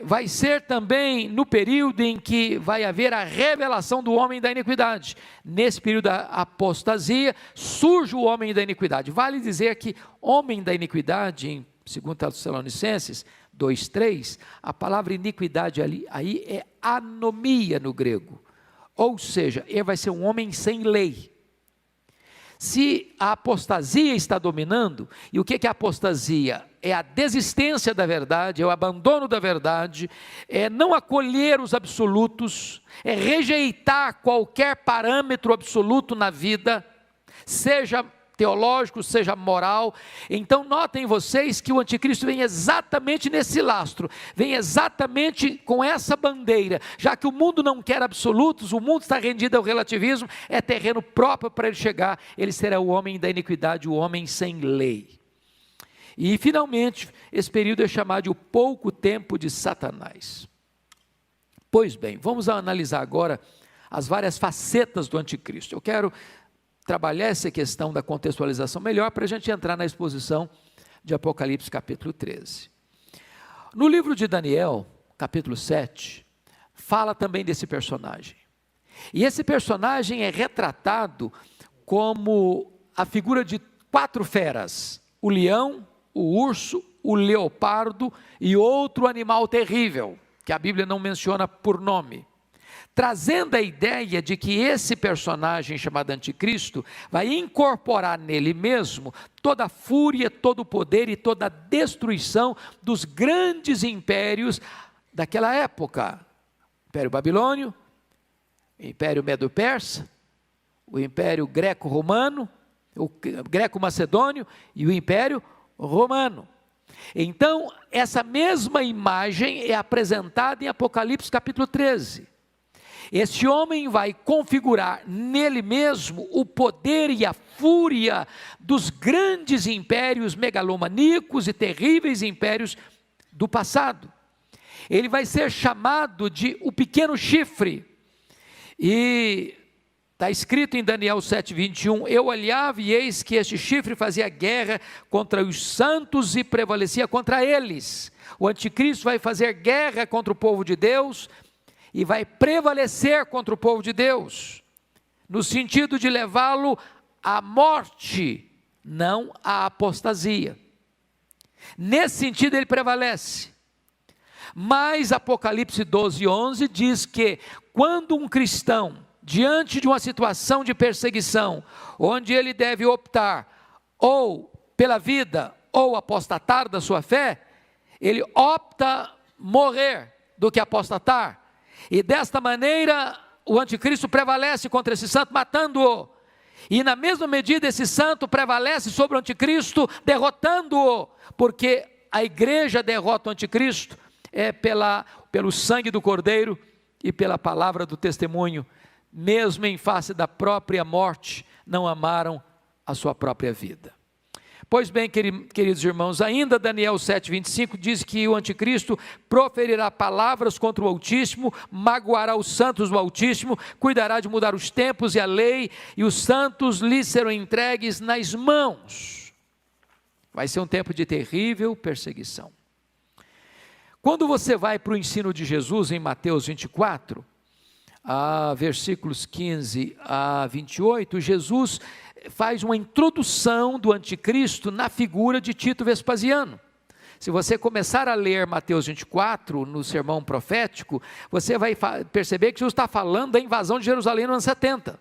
vai ser também no período em que vai haver a revelação do homem da iniquidade. Nesse período da apostasia, surge o homem da iniquidade. Vale dizer que homem da iniquidade, em 2 Tessalonicenses 2,3, a palavra iniquidade aí é anomia no grego. Ou seja, ele vai ser um homem sem lei. Se a apostasia está dominando, e o que é a apostasia? É a desistência da verdade, é o abandono da verdade, é não acolher os absolutos, é rejeitar qualquer parâmetro absoluto na vida, seja teológico, seja moral. Então notem vocês que o anticristo vem exatamente nesse lastro, vem exatamente com essa bandeira, já que o mundo não quer absolutos, o mundo está rendido ao relativismo, é terreno próprio para ele chegar, ele será o homem da iniquidade, o homem sem lei. E finalmente, esse período é chamado de o pouco tempo de Satanás. Pois bem, vamos analisar agora as várias facetas do anticristo. Eu quero trabalhar essa questão da contextualização melhor para a gente entrar na exposição de Apocalipse capítulo 13. No livro de Daniel, capítulo 7, fala também desse personagem. E esse personagem é retratado como a figura de 4 feras: o leão, o urso, o leopardo e outro animal terrível, que a Bíblia não menciona por nome, trazendo a ideia de que esse personagem chamado anticristo vai incorporar nele mesmo toda a fúria, todo o poder e toda a destruição dos grandes impérios daquela época: Império Babilônio, Império Medo-Persa, o Império Greco-Romano, o Greco-Macedônio e o Império Romano. Então, essa mesma imagem é apresentada em Apocalipse capítulo 13. Esse homem vai configurar nele mesmo o poder e a fúria dos grandes impérios megalomaníacos e terríveis impérios do passado. Ele vai ser chamado de o pequeno chifre, e está escrito em Daniel 7,21, eu olhava e eis que este chifre fazia guerra contra os santos e prevalecia contra eles. O anticristo vai fazer guerra contra o povo de Deus e vai prevalecer contra o povo de Deus, no sentido de levá-lo à morte, não à apostasia. Nesse sentido ele prevalece. Mas Apocalipse 12:11 diz que quando um cristão diante de uma situação de perseguição, onde ele deve optar ou pela vida ou apostatar da sua fé, ele opta morrer do que apostatar, e desta maneira o anticristo prevalece contra esse santo, matando-o, e na mesma medida esse santo prevalece sobre o anticristo, derrotando-o, porque a igreja derrota o anticristo pelo sangue do Cordeiro e pela palavra do testemunho. Mesmo em face da própria morte, não amaram a sua própria vida. Pois bem, queridos irmãos, ainda Daniel 7,25 diz que o anticristo proferirá palavras contra o Altíssimo, magoará os santos do Altíssimo, cuidará de mudar os tempos e a lei, e os santos lhe serão entregues nas mãos. Vai ser um tempo de terrível perseguição. Quando você vai para o ensino de Jesus em Mateus 24, versículos 15 a 28, Jesus faz uma introdução do anticristo na figura de Tito Vespasiano. Se você começar a ler Mateus 24, no sermão profético, você vai perceber que Jesus está falando da invasão de Jerusalém no ano 70.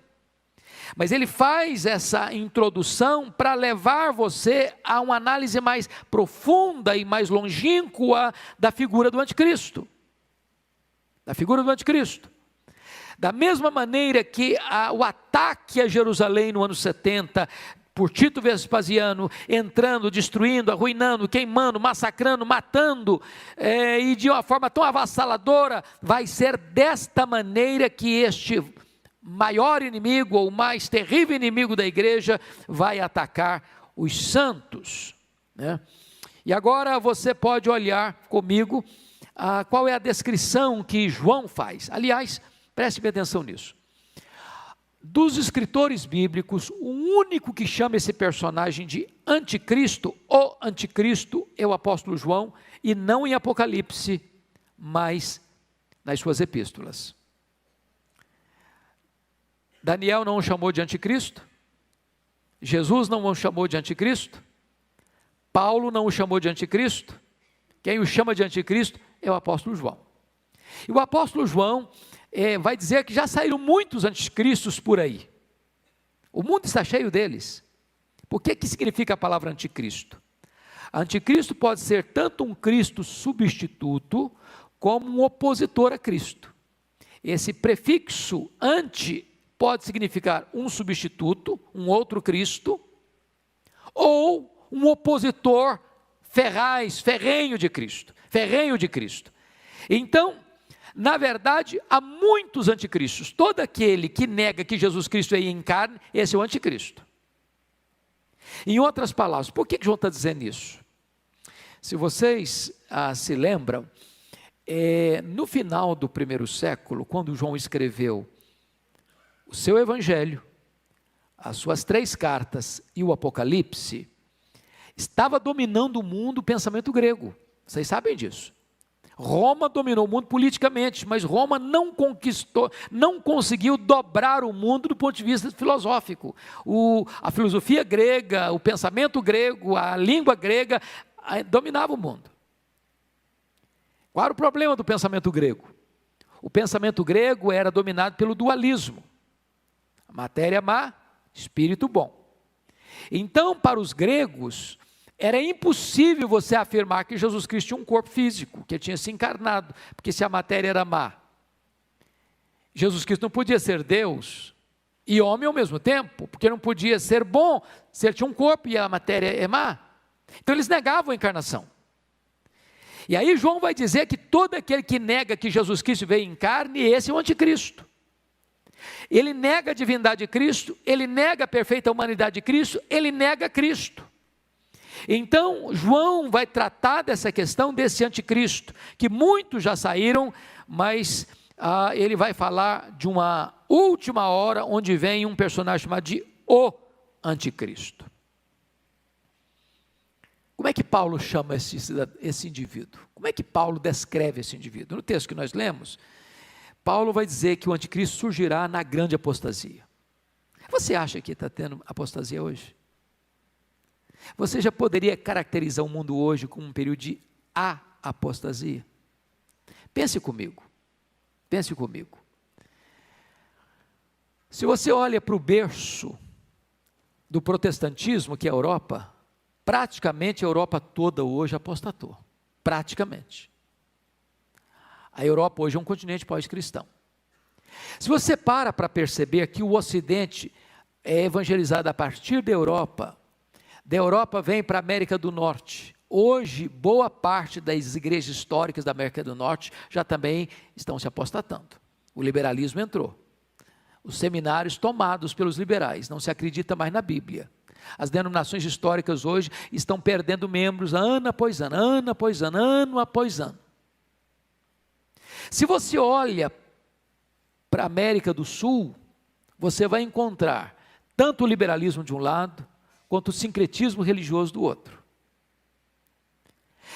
Mas ele faz essa introdução para levar você a uma análise mais profunda e mais longínqua da figura do anticristo. Da figura do anticristo. Da mesma maneira que o ataque a Jerusalém no ano 70, por Tito Vespasiano, entrando, destruindo, arruinando, queimando, massacrando, matando, e de uma forma tão avassaladora, vai ser desta maneira que este maior inimigo, ou mais terrível inimigo da igreja, vai atacar os santos, né? E agora você pode olhar comigo qual é a descrição que João faz. Aliás, preste bem atenção nisso. Dos escritores bíblicos, o único que chama esse personagem de anticristo, o anticristo, é o apóstolo João, e não em Apocalipse, mas nas suas epístolas. Daniel não o chamou de anticristo, Jesus não o chamou de anticristo, Paulo não o chamou de anticristo, quem o chama de anticristo é o apóstolo João. E o apóstolo João vai dizer que já saíram muitos anticristos por aí. O mundo está cheio deles. Por que significa a palavra anticristo? Anticristo pode ser tanto um Cristo substituto, como um opositor a Cristo. Esse prefixo anti pode significar um substituto, um outro Cristo, ou um opositor ferrenho de Cristo. Então, na verdade, há muitos anticristos. Todo aquele que nega que Jesus Cristo é em carne, esse é o anticristo. Em outras palavras, por que João está dizendo isso? Se vocês se lembram, no final do primeiro século, quando João escreveu o seu evangelho, as suas 3 cartas e o Apocalipse, estava dominando o mundo o pensamento grego. Vocês sabem disso. Roma dominou o mundo politicamente, mas Roma não conseguiu dobrar o mundo do ponto de vista filosófico. A filosofia grega, o pensamento grego, a língua grega dominava o mundo. Qual era o problema do pensamento grego? O pensamento grego era dominado pelo dualismo. Matéria má, espírito bom. Então, para os gregos, era impossível você afirmar que Jesus Cristo tinha um corpo físico, que tinha se encarnado, porque se a matéria era má, Jesus Cristo não podia ser Deus e homem ao mesmo tempo, porque não podia ser bom se ele tinha um corpo e a matéria é má. Então eles negavam a encarnação. E aí João vai dizer que todo aquele que nega que Jesus Cristo veio em carne, esse é o anticristo. Ele nega a divindade de Cristo, ele nega a perfeita humanidade de Cristo, ele nega Cristo. Então, João vai tratar dessa questão desse anticristo, que muitos já saíram, mas ele vai falar de uma última hora, onde vem um personagem chamado de o anticristo. Como é que Paulo chama esse indivíduo? Como é que Paulo descreve esse indivíduo? No texto que nós lemos, Paulo vai dizer que o anticristo surgirá na grande apostasia. Você acha que está tendo apostasia hoje? Você já poderia caracterizar o mundo hoje como um período de apostasia? Pense comigo. Se você olha para o berço do protestantismo, que é a Europa, praticamente a Europa toda hoje apostatou, praticamente. A Europa hoje é um continente pós-cristão. Se você para perceber que o Ocidente é evangelizado a partir da Europa vem para a América do Norte. Hoje, boa parte das igrejas históricas da América do Norte já também estão se apostatando. O liberalismo entrou. Os seminários tomados pelos liberais, não se acredita mais na Bíblia. As denominações históricas hoje estão perdendo membros ano após ano, ano após ano, ano após ano. Se você olha para a América do Sul, você vai encontrar tanto o liberalismo de um lado, quanto o sincretismo religioso do outro.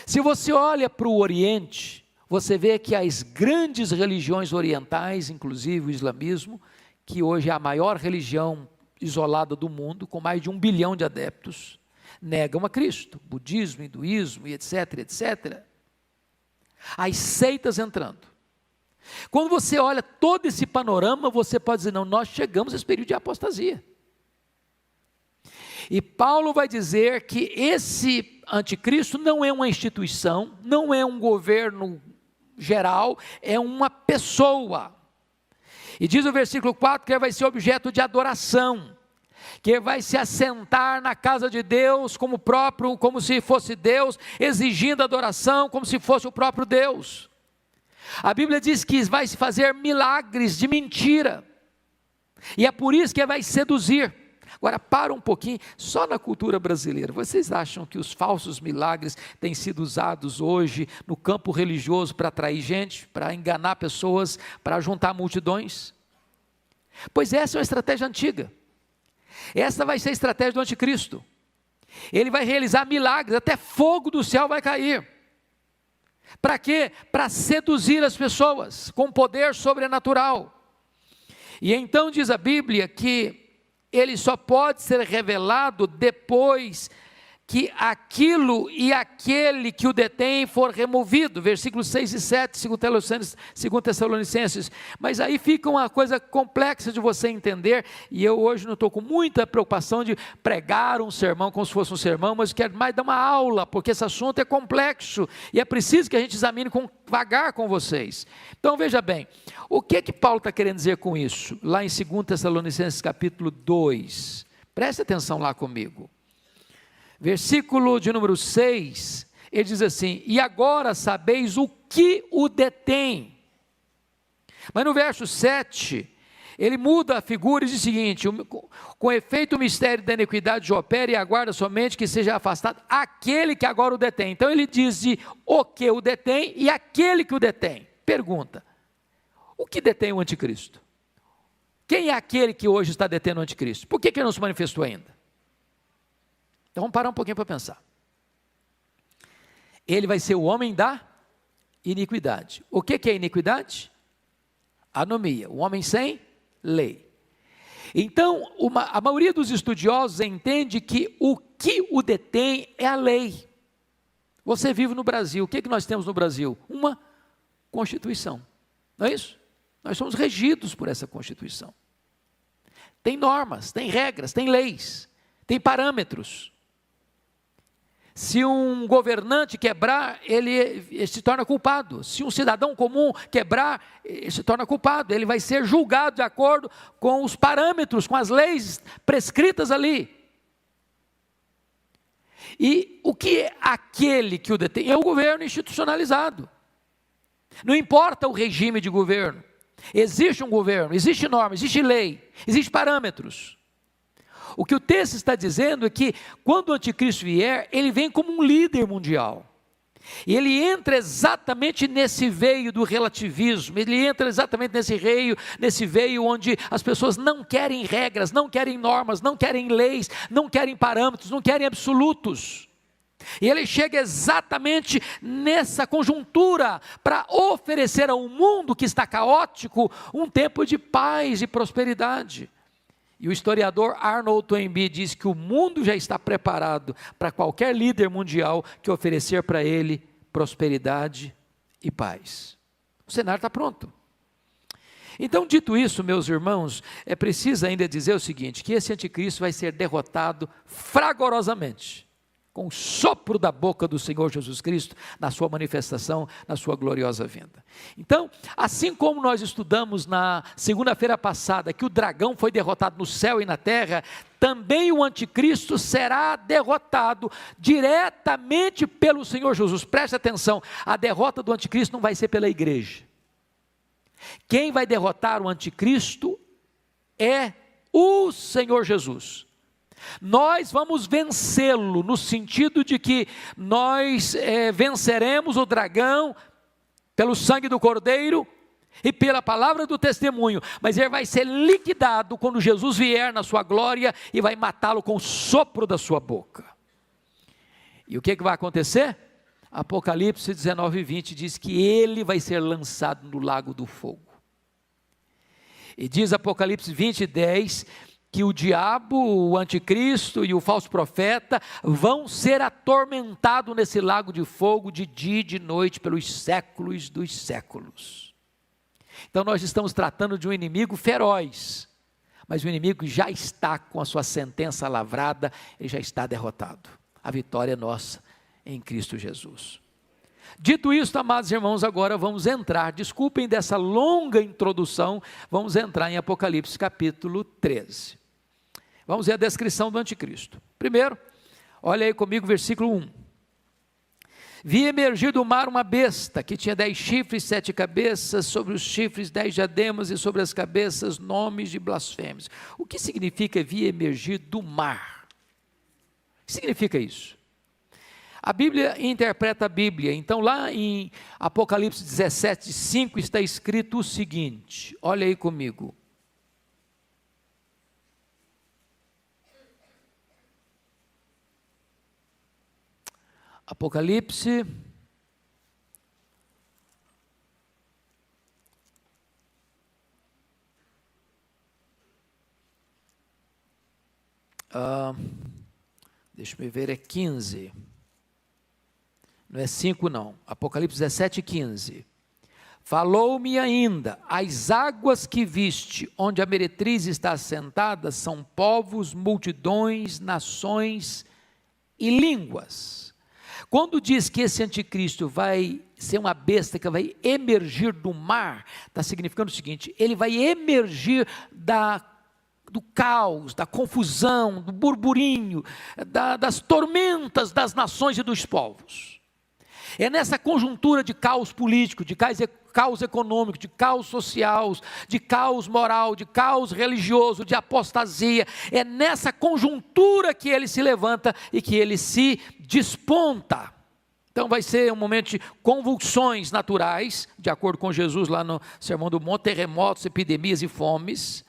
Se você olha para o Oriente, você vê que as grandes religiões orientais, inclusive o islamismo, que hoje é a maior religião isolada do mundo, com mais de 1 bilhão de adeptos, negam a Cristo, budismo, hinduísmo e etc, etc. As seitas entrando. Quando você olha todo esse panorama, você pode dizer, não, nós chegamos a esse período de apostasia. E Paulo vai dizer que esse anticristo não é uma instituição, não é um governo geral, é uma pessoa. E diz o versículo 4 que ele vai ser objeto de adoração, que ele vai se assentar na casa de Deus como se fosse Deus, exigindo adoração como se fosse o próprio Deus. A Bíblia diz que vai se fazer milagres de mentira, e é por isso que ele vai seduzir. Agora, para um pouquinho, só na cultura brasileira, vocês acham que os falsos milagres têm sido usados hoje no campo religioso para atrair gente, para enganar pessoas, para juntar multidões? Pois essa é uma estratégia antiga. Essa vai ser a estratégia do anticristo. Ele vai realizar milagres, até fogo do céu vai cair. Para quê? Para seduzir as pessoas com poder sobrenatural. E então diz a Bíblia que ele só pode ser revelado depois que aquilo e aquele que o detém for removido, versículos 6 e 7, 2 Tessalonicenses, mas aí fica uma coisa complexa de você entender, e eu hoje não estou com muita preocupação de pregar um sermão como se fosse um sermão, mas quero mais dar uma aula, porque esse assunto é complexo, e é preciso que a gente examine devagar com vocês. Então veja bem, o que Paulo está querendo dizer com isso? Lá em 2 Tessalonicenses capítulo 2, preste atenção lá comigo. Versículo de número 6, ele diz assim, e agora sabeis o que o detém. Mas no verso 7, ele muda a figura e diz o seguinte, com efeito o mistério da iniquidade opera e aguarda somente que seja afastado aquele que agora o detém. Então ele diz de o que o detém e aquele que o detém. Pergunta, o que detém o anticristo? Quem é aquele que hoje está detendo o anticristo? Por que ele não se manifestou ainda? Então vamos parar um pouquinho para pensar. Ele vai ser o homem da iniquidade. O que é iniquidade? Anomia, o homem sem lei. Então, a maioria dos estudiosos entende que o detém é a lei. Você vive no Brasil, o que nós temos no Brasil? Uma Constituição, não é isso? Nós somos regidos por essa Constituição. Tem normas, tem regras, tem leis, tem parâmetros. Se um governante quebrar, ele se torna culpado. Se um cidadão comum quebrar, ele se torna culpado. Ele vai ser julgado de acordo com os parâmetros, com as leis prescritas ali. E o que é aquele que o detém? É o governo institucionalizado. Não importa o regime de governo. Existe um governo, existe norma, existe lei, existe parâmetros. O que o texto está dizendo é que quando o anticristo vier, ele vem como um líder mundial. E ele entra exatamente nesse veio do relativismo, ele entra exatamente nesse veio onde as pessoas não querem regras, não querem normas, não querem leis, não querem parâmetros, não querem absolutos. E ele chega exatamente nessa conjuntura para oferecer ao mundo que está caótico um tempo de paz e prosperidade. E o historiador Arnold Toynbee diz que o mundo já está preparado para qualquer líder mundial que oferecer para ele prosperidade e paz. O cenário está pronto. Então, dito isso, meus irmãos, é preciso ainda dizer o seguinte, que esse anticristo vai ser derrotado fragorosamente, com o sopro da boca do Senhor Jesus Cristo, na sua manifestação, na sua gloriosa vinda. Então, assim como nós estudamos na segunda-feira passada, que o dragão foi derrotado no céu e na terra, também o anticristo será derrotado diretamente pelo Senhor Jesus. Preste atenção, a derrota do anticristo não vai ser pela igreja. Quem vai derrotar o anticristo é o Senhor Jesus. Nós vamos vencê-lo, no sentido de que nós venceremos o dragão pelo sangue do Cordeiro e pela palavra do testemunho, mas ele vai ser liquidado quando Jesus vier na sua glória e vai matá-lo com o sopro da sua boca. E o que vai acontecer? Apocalipse 19:20 diz que ele vai ser lançado no lago do fogo. E diz Apocalipse 20:10 que o diabo, o anticristo e o falso profeta vão ser atormentados nesse lago de fogo de dia e de noite pelos séculos dos séculos. Então nós estamos tratando de um inimigo feroz, mas o inimigo já está com a sua sentença lavrada, ele já está derrotado. A vitória é nossa em Cristo Jesus. Dito isto, amados irmãos, agora vamos entrar, desculpem dessa longa introdução, vamos entrar em Apocalipse capítulo 13. Vamos ver a descrição do anticristo. Primeiro, olha aí comigo, versículo 1. Vi emergir do mar uma besta, que tinha 10 chifres, 7 cabeças, sobre os chifres 10 diademas, e sobre as cabeças nomes de blasfêmios. O que significa vi emergir do mar? O que significa isso? A Bíblia interpreta a Bíblia, então lá em Apocalipse 17:5 está escrito o seguinte, olha aí comigo. Apocalipse, deixa eu ver, é 15, não é 5 não, Apocalipse 17:15, falou-me ainda, as águas que viste, onde a meretriz está assentada, são povos, multidões, nações e línguas. Quando diz que esse anticristo vai ser uma besta que vai emergir do mar, está significando o seguinte, ele vai emergir do caos, da confusão, do burburinho, das tormentas das nações e dos povos. É nessa conjuntura de caos político, de caos econômico, de caos social, de caos moral, de caos religioso, de apostasia, é nessa conjuntura que ele se levanta e que ele se desponta. Então vai ser um momento de convulsões naturais, de acordo com Jesus lá no Sermão do Monte, terremotos, epidemias e fomes.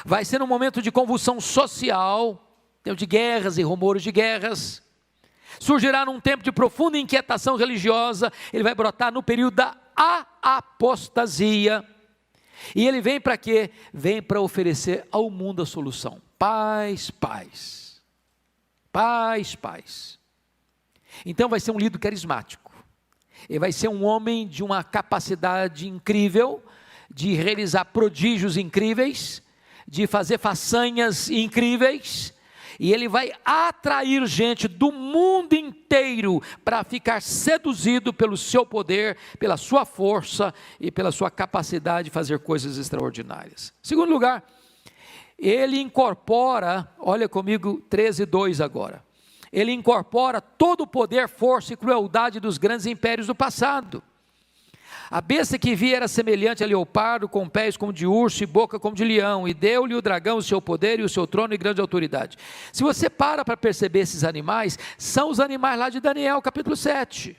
Vai ser um momento de convulsão social, de guerras e rumores de guerras. Surgirá num tempo de profunda inquietação religiosa, ele vai brotar no período da apostasia, e ele vem para quê? Vem para oferecer ao mundo a solução, paz, paz, paz, paz. Então vai ser um líder carismático, ele vai ser um homem de uma capacidade incrível, de realizar prodígios incríveis, de fazer façanhas incríveis, e ele vai atrair gente do mundo inteiro para ficar seduzido pelo seu poder, pela sua força e pela sua capacidade de fazer coisas extraordinárias. Segundo lugar, ele incorpora, olha comigo 13:2 agora, ele incorpora todo o poder, força e crueldade dos grandes impérios do passado. A besta que vi era semelhante a leopardo, com pés como de urso e boca como de leão, e deu-lhe o dragão o seu poder e o seu trono e grande autoridade. Se você para perceber esses animais, são os animais lá de Daniel, capítulo 7.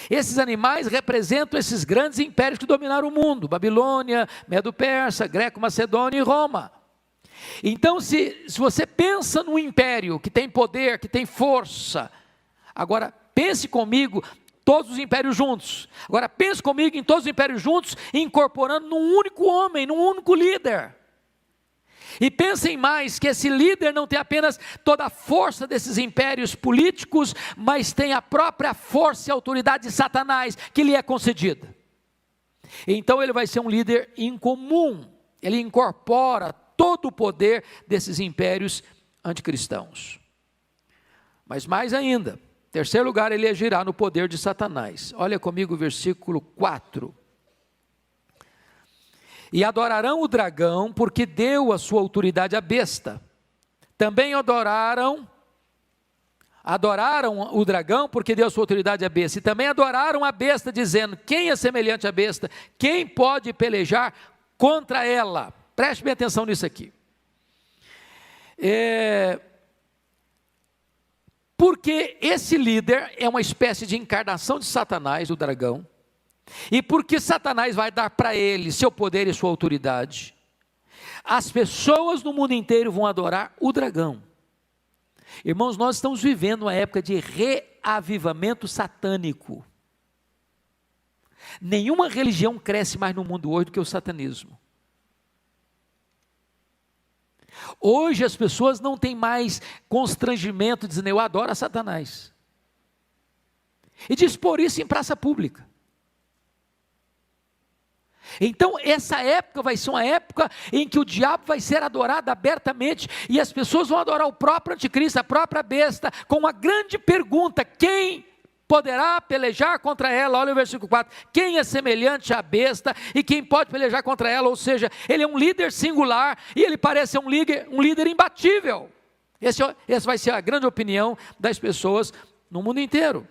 Esses animais representam esses grandes impérios que dominaram o mundo, Babilônia, Medo-Persa, Greco-Macedônia e Roma. Então se você pensa num império que tem poder, que tem força, agora pense comigo, todos os impérios juntos. Agora pense comigo em todos os impérios juntos, incorporando num único homem, num único líder. E pensem mais, que esse líder não tem apenas toda a força desses impérios políticos, mas tem a própria força e autoridade de Satanás, que lhe é concedida. Então ele vai ser um líder incomum. Ele incorpora todo o poder desses impérios anticristãos. Mas mais ainda, em terceiro lugar, ele agirá no poder de Satanás. Olha comigo o versículo 4. E adorarão o dragão, porque deu a sua autoridade à besta. Também adoraram o dragão, porque deu a sua autoridade à besta. E também adoraram a besta, dizendo: quem é semelhante à besta? Quem pode pelejar contra ela? Preste bem atenção nisso aqui. Porque esse líder é uma espécie de encarnação de Satanás, o dragão, e porque Satanás vai dar para ele seu poder e sua autoridade, as pessoas no mundo inteiro vão adorar o dragão. Irmãos, nós estamos vivendo uma época de reavivamento satânico. Nenhuma religião cresce mais no mundo hoje do que o satanismo. Hoje as pessoas não têm mais constrangimento dizendo: eu adoro a Satanás. E dispor isso em praça pública. Então essa época vai ser uma época em que o diabo vai ser adorado abertamente, e as pessoas vão adorar o próprio anticristo, a própria besta, com uma grande pergunta: quem poderá pelejar contra ela? Olha o versículo 4, quem é semelhante à besta e quem pode pelejar contra ela? Ou seja, ele é um líder singular e ele parece ser um líder imbatível. Essa vai ser a grande opinião das pessoas no mundo inteiro.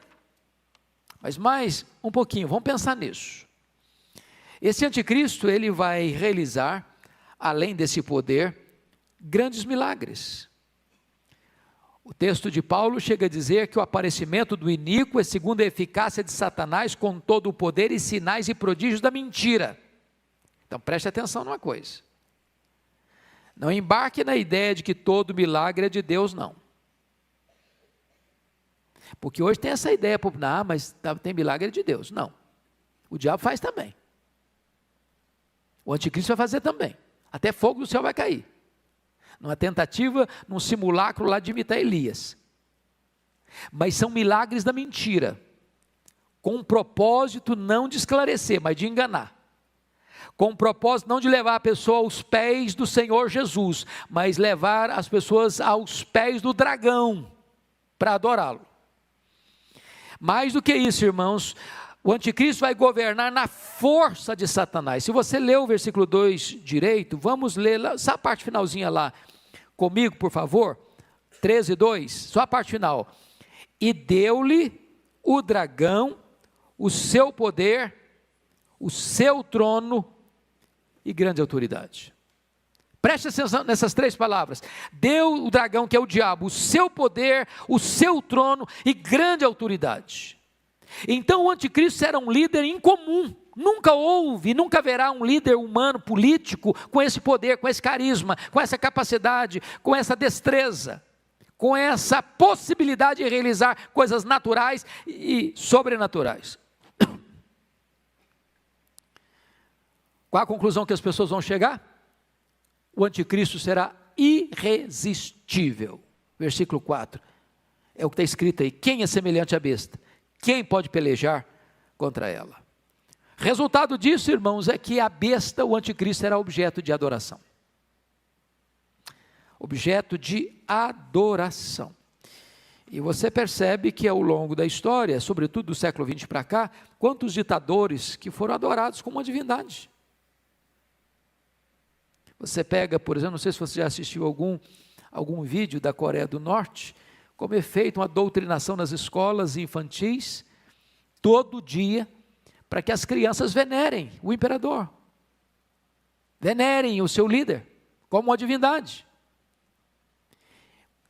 Mas mais um pouquinho, vamos pensar nisso. Esse anticristo, ele vai realizar, além desse poder, grandes milagres. O texto de Paulo chega a dizer que o aparecimento do iníquo é segundo a eficácia de Satanás, com todo o poder e sinais e prodígios da mentira. Então preste atenção numa coisa. Não embarque na ideia de que todo milagre é de Deus, não. Porque hoje tem essa ideia popular: mas tem milagre de Deus. Não. O diabo faz também. O anticristo vai fazer também. Até fogo do céu vai cair. Numa tentativa, num simulacro lá de imitar Elias. Mas são milagres da mentira, com um propósito não de esclarecer, mas de enganar. Com um propósito não de levar a pessoa aos pés do Senhor Jesus, mas levar as pessoas aos pés do dragão, para adorá-lo. Mais do que isso, irmãos, o anticristo vai governar na força de Satanás. Se você ler o versículo 2 direito, vamos ler essa parte finalzinha lá comigo, por favor. 13:2, só a parte final. E deu-lhe o dragão o seu poder, o seu trono e grande autoridade. Preste atenção nessas três palavras. Deu o dragão, que é o diabo, o seu poder, o seu trono e grande autoridade. Então o anticristo era um líder incomum. Nunca houve, nunca haverá um líder humano, político, com esse poder, com esse carisma, com essa capacidade, com essa destreza, com essa possibilidade de realizar coisas naturais e sobrenaturais. Qual a conclusão que as pessoas vão chegar? O anticristo será irresistível. Versículo 4, é o que está escrito aí: quem é semelhante à besta? Quem pode pelejar contra ela? Resultado disso, irmãos, é que a besta, o anticristo, será objeto de adoração. Objeto de adoração. E você percebe que ao longo da história, sobretudo do século XX para cá, quantos ditadores que foram adorados como uma divindade. Você pega, por exemplo, não sei se você já assistiu algum vídeo da Coreia do Norte, como é feita uma doutrinação nas escolas infantis, todo dia, para que as crianças venerem o imperador, venerem o seu líder, como uma divindade.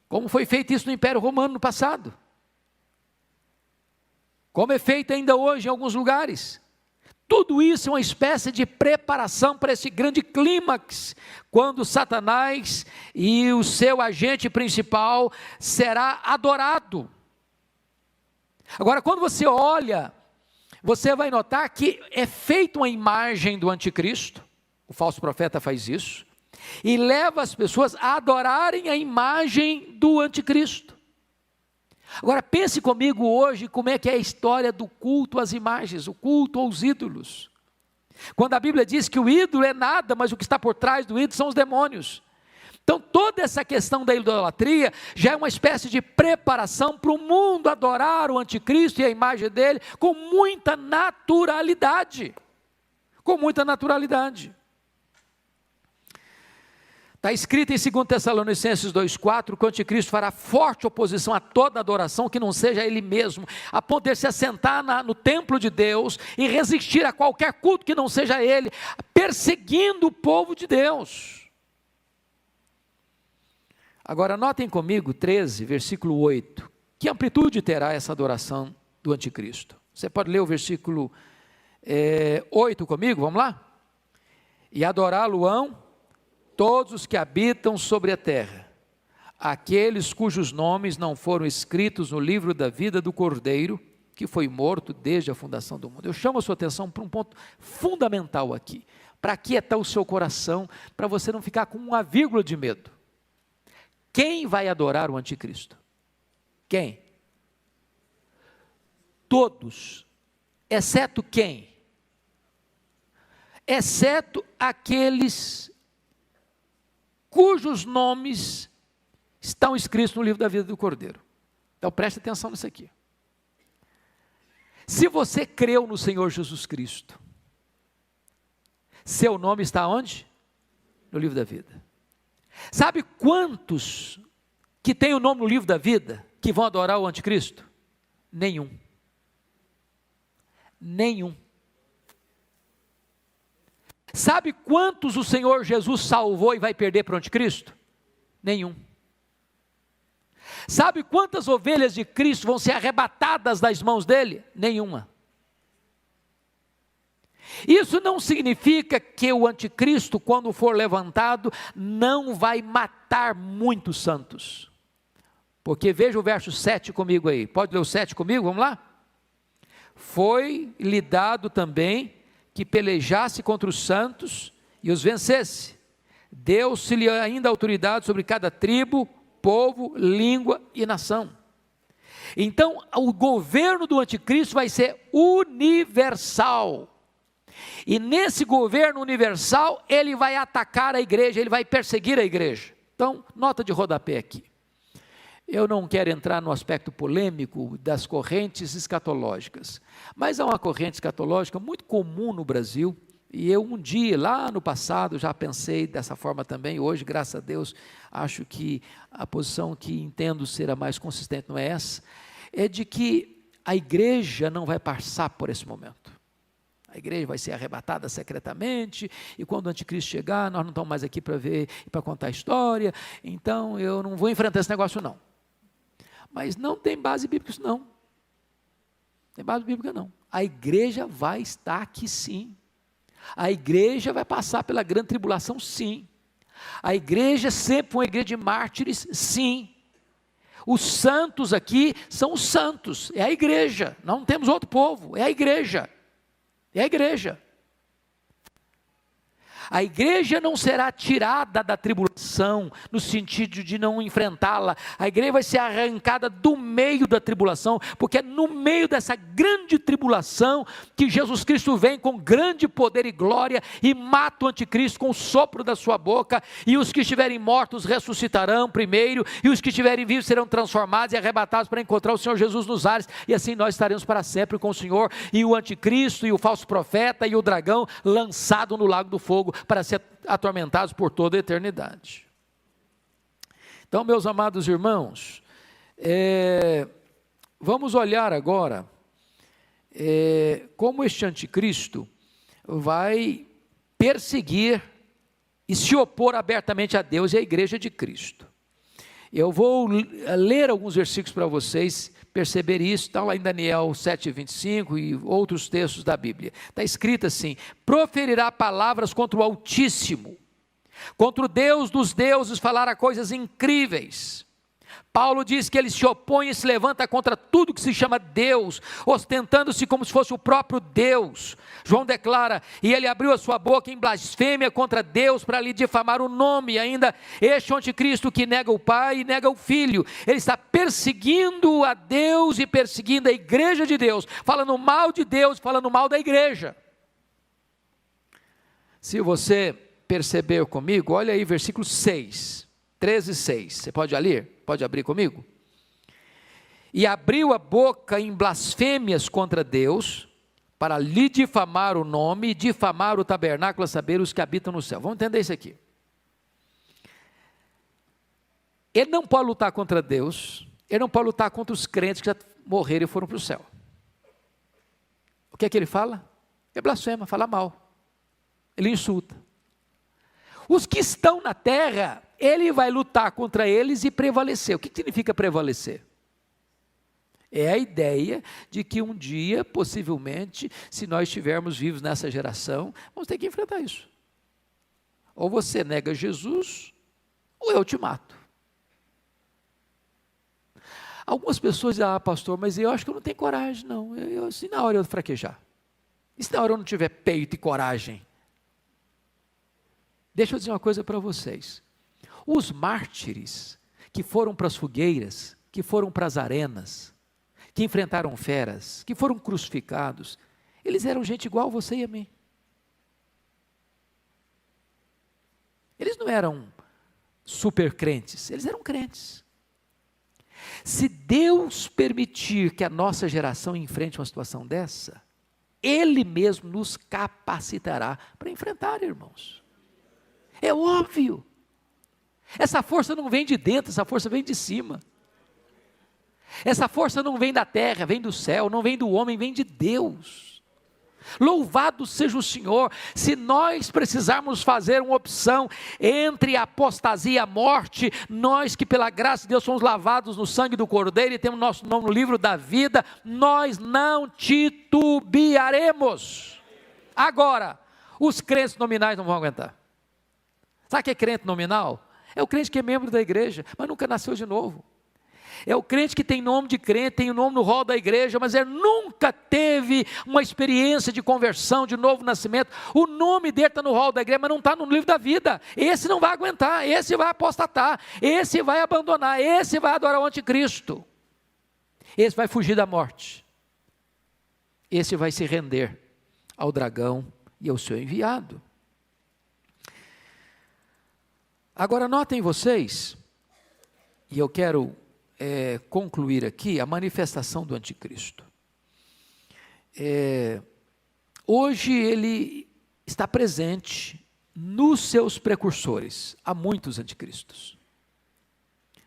Como foi feito isso no Império Romano no passado, como é feito ainda hoje em alguns lugares. Tudo isso é uma espécie de preparação para esse grande clímax, quando Satanás e o seu agente principal será adorado. Agora, quando você olha, você vai notar que é feita uma imagem do anticristo, o falso profeta faz isso, e leva as pessoas a adorarem a imagem do anticristo. Agora pense comigo hoje como é que é a história do culto às imagens, o culto aos ídolos. Quando a Bíblia diz que o ídolo é nada, mas o que está por trás do ídolo são os demônios. Então toda essa questão da idolatria já é uma espécie de preparação para o mundo adorar o anticristo e a imagem dele com muita naturalidade. Com muita naturalidade. Está escrito em 2 Tessalonicenses 2,4 que o anticristo fará forte oposição a toda adoração que não seja ele mesmo, a ponto de se assentar no templo de Deus e resistir a qualquer culto que não seja ele, perseguindo o povo de Deus. Agora notem comigo 13, versículo 8, que amplitude terá essa adoração do anticristo? Você pode ler o versículo 8 comigo, vamos lá? E adorá-lo-ão todos os que habitam sobre a terra, aqueles cujos nomes não foram escritos no livro da vida do Cordeiro, que foi morto desde a fundação do mundo. Eu chamo a sua atenção para um ponto fundamental aqui, para aquietar o seu coração, para você não ficar com uma vírgula de medo. Quem vai adorar o anticristo? Quem? Todos, exceto quem? Exceto aqueles cujos nomes estão escritos no livro da vida do Cordeiro. Então preste atenção nisso aqui. Se você creu no Senhor Jesus Cristo, seu nome está onde? No livro da vida. Sabe quantos que tem o nome no livro da vida que vão adorar o anticristo? Nenhum. Nenhum. Sabe quantos o Senhor Jesus salvou e vai perder para o anticristo? Nenhum. Sabe quantas ovelhas de Cristo vão ser arrebatadas das mãos dele? Nenhuma. Isso não significa que o anticristo, quando for levantado, não vai matar muitos santos. Porque veja o verso 7 comigo aí. Pode ler o 7 comigo? Vamos lá? Foi-lhe dado também que pelejasse contra os santos e os vencesse. Deu-se-lhe ainda autoridade sobre cada tribo, povo, língua e nação. Então, o governo do anticristo vai ser universal. E nesse governo universal, ele vai atacar a igreja, ele vai perseguir a igreja. Então, nota de rodapé aqui. Eu não quero entrar no aspecto polêmico das correntes escatológicas, mas há uma corrente escatológica muito comum no Brasil, e eu um dia, lá no passado, já pensei dessa forma também. Hoje, graças a Deus, acho que a posição que entendo ser a mais consistente não é essa, é de que a igreja não vai passar por esse momento. A igreja vai ser arrebatada secretamente, e quando o anticristo chegar, nós não estamos mais aqui para ver e para contar a história, então eu não vou enfrentar esse negócio não. Mas não tem base bíblica isso não. Não tem base bíblica não. A igreja vai estar aqui sim. A igreja vai passar pela grande tribulação sim. A igreja sempre foi uma igreja de mártires sim. Os santos aqui são os santos, é a igreja, não temos outro povo, é a igreja. É a igreja. A igreja não será tirada da tribulação, no sentido de não enfrentá-la. A igreja vai ser arrancada do meio da tribulação, porque é no meio dessa grande tribulação que Jesus Cristo vem com grande poder e glória e mata o anticristo com o sopro da sua boca, e os que estiverem mortos ressuscitarão primeiro, e os que estiverem vivos serão transformados e arrebatados para encontrar o Senhor Jesus nos ares, e assim nós estaremos para sempre com o Senhor, e o anticristo e o falso profeta e o dragão lançado no lago do fogo, para ser atormentados por toda a eternidade. Então, meus amados irmãos, vamos olhar agora como este anticristo vai perseguir e se opor abertamente a Deus e à igreja de Cristo. Eu vou ler alguns versículos para vocês perceber isso. Está lá em Daniel 7:25 e outros textos da Bíblia. Está escrito assim: proferirá palavras contra o Altíssimo, contra o Deus dos deuses falará coisas incríveis. Paulo diz que ele se opõe e se levanta contra tudo que se chama Deus, ostentando-se como se fosse o próprio Deus. João declara: e ele abriu a sua boca em blasfêmia contra Deus para lhe difamar o nome. E ainda, este anticristo que nega o Pai e nega o Filho, ele está perseguindo a Deus e perseguindo a igreja de Deus, falando mal de Deus, falando mal da igreja. Se você percebeu comigo, olha aí versículo 6, 13:6, você pode ler? Pode abrir comigo? E abriu a boca em blasfêmias contra Deus, para lhe difamar o nome, e difamar o tabernáculo, a saber, os que habitam no céu. Vamos entender isso aqui. Ele não pode lutar contra Deus, ele não pode lutar contra os crentes que já morreram e foram para o céu. O que é que ele fala? Ele blasfema, fala mal, ele insulta. Os que estão na terra, ele vai lutar contra eles e prevalecer. O que significa prevalecer? É a ideia de que um dia, possivelmente, se nós estivermos vivos nessa geração, vamos ter que enfrentar isso. Ou você nega Jesus, ou eu te mato. Algumas pessoas dizem, pastor, mas eu acho que eu não tenho coragem, não. Se na hora eu fraquejar, e se na hora eu não tiver peito e coragem? Deixa eu dizer uma coisa para vocês. Os mártires que foram para as fogueiras, que foram para as arenas, que enfrentaram feras, que foram crucificados, eles eram gente igual a você e a mim. Eles não eram super crentes, eles eram crentes. Se Deus permitir que a nossa geração enfrente uma situação dessa, Ele mesmo nos capacitará para enfrentar, irmãos. É óbvio. Essa força não vem de dentro, essa força vem de cima. Essa força não vem da terra, vem do céu, não vem do homem, vem de Deus. Louvado seja o Senhor. Se nós precisarmos fazer uma opção entre a apostasia e a morte, nós que pela graça de Deus somos lavados no sangue do Cordeiro e temos nosso nome no livro da vida, nós não titubearemos. Agora, os crentes nominais não vão aguentar. Sabe o que é crente nominal? É o crente que é membro da igreja, mas nunca nasceu de novo. É o crente que tem nome de crente, tem o nome no rol da igreja, mas ele nunca teve uma experiência de conversão, de novo nascimento. O nome dele está no rol da igreja, mas não está no livro da vida. Esse não vai aguentar, esse vai apostatar, esse vai abandonar, esse vai adorar o anticristo. Esse vai fugir da morte. Esse vai se render ao dragão e ao seu enviado. Agora notem vocês, e eu quero concluir aqui a manifestação do anticristo. Hoje ele está presente nos seus precursores. Há muitos anticristos.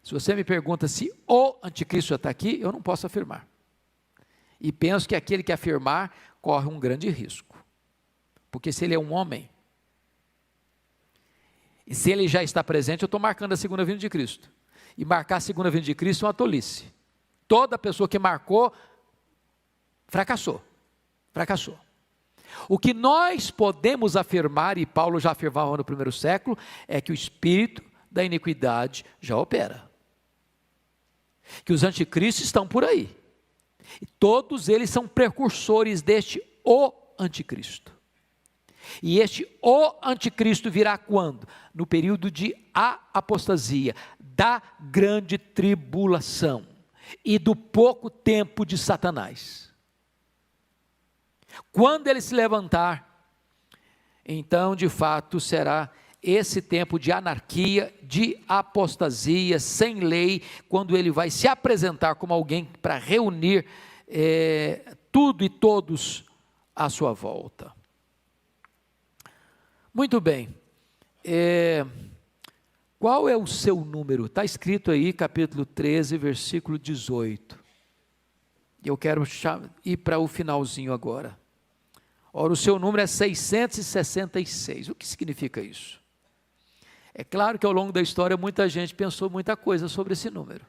Se você me pergunta se o anticristo já está aqui, eu não posso afirmar. E penso que aquele que afirmar corre um grande risco. Porque se ele é um homem, e se ele já está presente, eu estou marcando a segunda vinda de Cristo. E marcar a segunda vinda de Cristo é uma tolice. Toda pessoa que marcou, fracassou. O que nós podemos afirmar, e Paulo já afirmava no primeiro século, é que o espírito da iniquidade já opera. Que os anticristos estão por aí. E todos eles são precursores deste o anticristo. E este o anticristo virá quando? No período de apostasia, da grande tribulação e do pouco tempo de Satanás. Quando ele se levantar, então de fato será esse tempo de anarquia, de apostasia, sem lei, quando ele vai se apresentar como alguém para reunir tudo e todos à sua volta. Muito bem, qual é o seu número? Está escrito aí, capítulo 13, versículo 18. Eu quero ir para o finalzinho agora. Ora, o seu número é 666. O que significa isso? É claro que ao longo da história muita gente pensou muita coisa sobre esse número.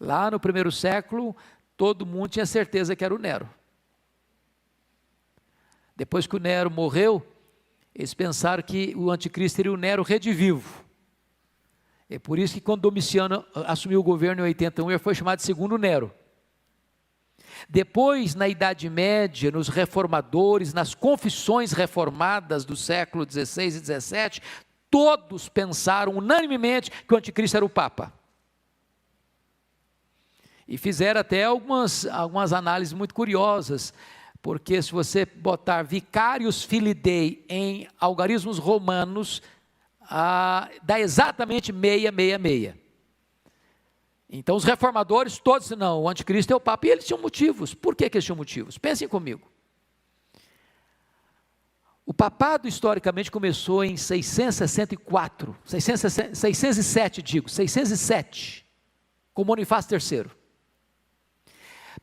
Lá no primeiro século, todo mundo tinha certeza que era o Nero. Depois que o Nero morreu, eles pensaram que o anticristo seria o Nero redivivo. É por isso que quando Domiciano assumiu o governo em 81, ele foi chamado de segundo Nero. Depois, na Idade Média, nos reformadores, nas confissões reformadas do século XVI e XVII, todos pensaram unanimemente que o anticristo era o Papa. E fizeram até algumas análises muito curiosas. porque se você botar vicarius filii em algarismos romanos, dá exatamente 666. Então os reformadores todos disseram, não, o anticristo é o Papa, e eles tinham motivos. Por que eles tinham motivos? Pensem comigo. O papado historicamente começou em 607, com Bonifácio III.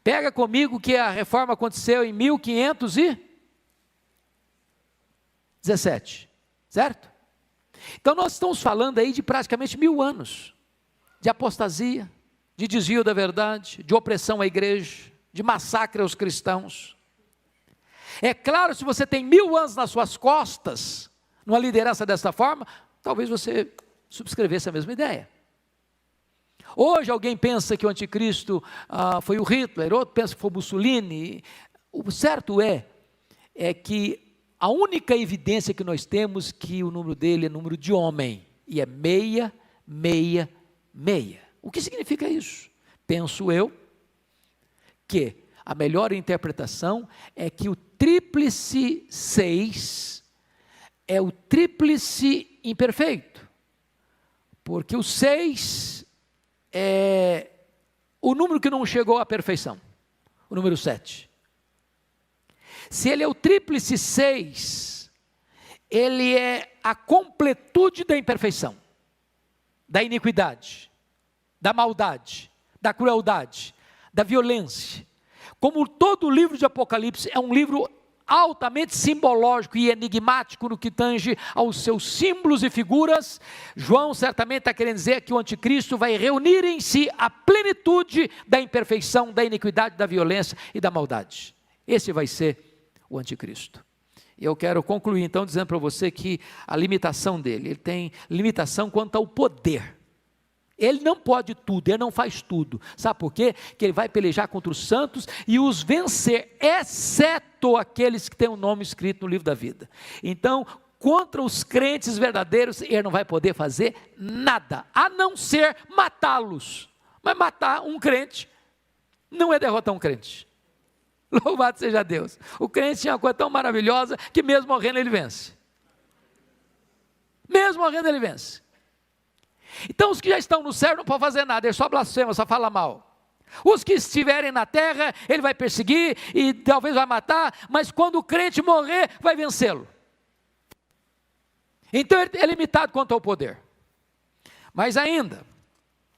Pega comigo que a reforma aconteceu em 1517, certo? Então nós estamos falando aí de praticamente 1000 anos, de apostasia, de desvio da verdade, de opressão à igreja, de massacre aos cristãos. É claro, se você tem 1000 anos nas suas costas, numa liderança dessa forma, talvez você subscrevesse a mesma ideia. Hoje alguém pensa que o anticristo foi o Hitler, outro pensa que foi o Mussolini. O certo é que a única evidência que nós temos que o número dele é número de homem, e é 666. O que significa isso? Penso eu que a melhor interpretação é que o tríplice 6 é o tríplice imperfeito, porque o 6 é o número que não chegou à perfeição, o número 7. Se ele é o tríplice 6, ele é a completude da imperfeição, da iniquidade, da maldade, da crueldade, da violência. Como todo o livro de Apocalipse é um livro altamente simbológico e enigmático no que tange aos seus símbolos e figuras, João certamente está querendo dizer que o anticristo vai reunir em si a plenitude da imperfeição, da iniquidade, da violência e da maldade. Esse vai ser o anticristo. E eu quero concluir então dizendo para você que a limitação dele, ele tem limitação quanto ao poder. Ele não pode tudo, ele não faz tudo. Sabe por quê? Que ele vai pelejar contra os santos e os vencer, exceto aqueles que têm o nome escrito no livro da vida. Então, contra os crentes verdadeiros, ele não vai poder fazer nada, a não ser matá-los. Mas matar um crente não é derrotar um crente. Louvado seja Deus. O crente tinha uma coisa tão maravilhosa que mesmo morrendo ele vence. Mesmo morrendo ele vence. Então os que já estão no céu não podem fazer nada, ele só blasfema, só fala mal. Os que estiverem na terra, ele vai perseguir e talvez vai matar, mas quando o crente morrer, vai vencê-lo. Então ele é limitado quanto ao poder. Mas ainda,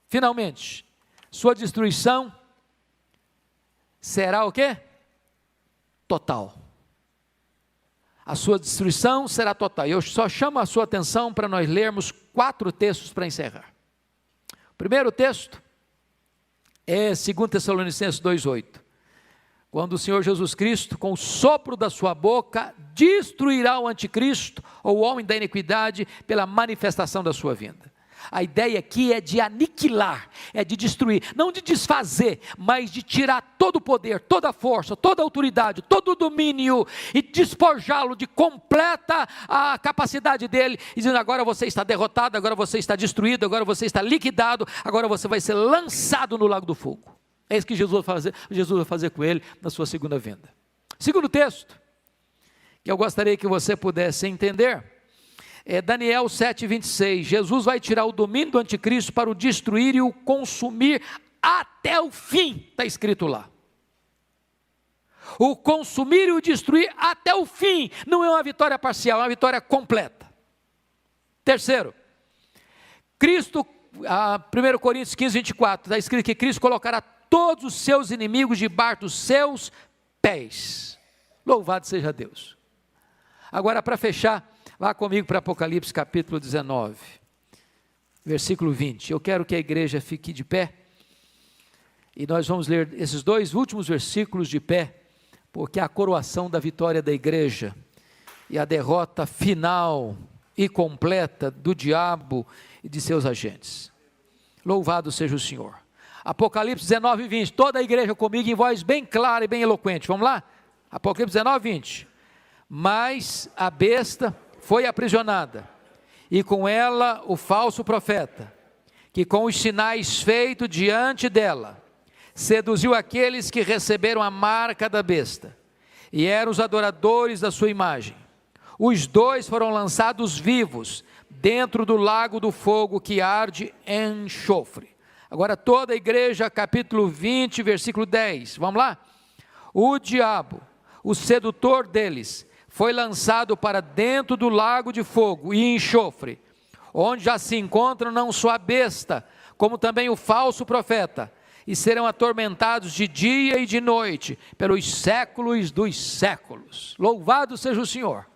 finalmente, sua destruição será o quê? Total. A sua destruição será total. Eu só chamo a sua atenção para nós lermos 4 textos para encerrar. O primeiro texto é 2 Tessalonicenses 2,8. Quando o Senhor Jesus Cristo, com o sopro da sua boca, destruirá o anticristo, ou o homem da iniquidade, pela manifestação da sua vinda. A ideia aqui é de aniquilar, é de destruir, não de desfazer, mas de tirar todo o poder, toda a força, toda a autoridade, todo o domínio e despojá-lo de completa a capacidade dele, dizendo agora você está derrotado, agora você está destruído, agora você está liquidado, agora você vai ser lançado no lago do fogo. É isso que Jesus vai fazer com ele na sua segunda vinda. Segundo texto, que eu gostaria que você pudesse entender, é Daniel 7,26, Jesus vai tirar o domínio do anticristo para o destruir e o consumir até o fim, está escrito lá. O consumir e o destruir até o fim, não é uma vitória parcial, é uma vitória completa. Terceiro, Cristo, 1 Coríntios 15:24, está escrito que Cristo colocará todos os seus inimigos debaixo dos seus pés. Louvado seja Deus. Agora para fechar, vá comigo para Apocalipse capítulo 19, versículo 20. Eu quero que a igreja fique de pé, e nós vamos ler esses 2 últimos versículos de pé, porque é a coroação da vitória da igreja, e a derrota final e completa do diabo e de seus agentes. Louvado seja o Senhor. Apocalipse 19, 20, toda a igreja comigo em voz bem clara e bem eloquente, vamos lá? Apocalipse 19, 20. Mas a besta foi aprisionada, e com ela o falso profeta, que com os sinais feitos diante dela, seduziu aqueles que receberam a marca da besta, e eram os adoradores da sua imagem. Os dois foram lançados vivos dentro do lago do fogo que arde em enxofre. Agora toda a igreja, capítulo 20, versículo 10, vamos lá? O diabo, o sedutor deles, foi lançado para dentro do lago de fogo e enxofre, onde já se encontram não só a besta, como também o falso profeta, e serão atormentados de dia e de noite, pelos séculos dos séculos. Louvado seja o Senhor!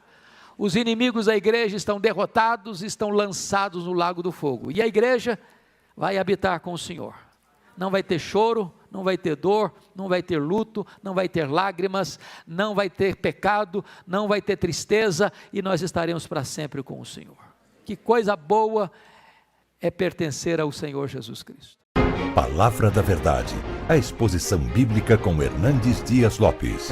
Os inimigos da igreja estão derrotados, estão lançados no lago do fogo, e a igreja vai habitar com o Senhor. Não vai ter choro, não vai ter dor, não vai ter luto, não vai ter lágrimas, não vai ter pecado, não vai ter tristeza, e nós estaremos para sempre com o Senhor. Que coisa boa é pertencer ao Senhor Jesus Cristo. Palavra da Verdade, a exposição bíblica com Hernandes Dias Lopes.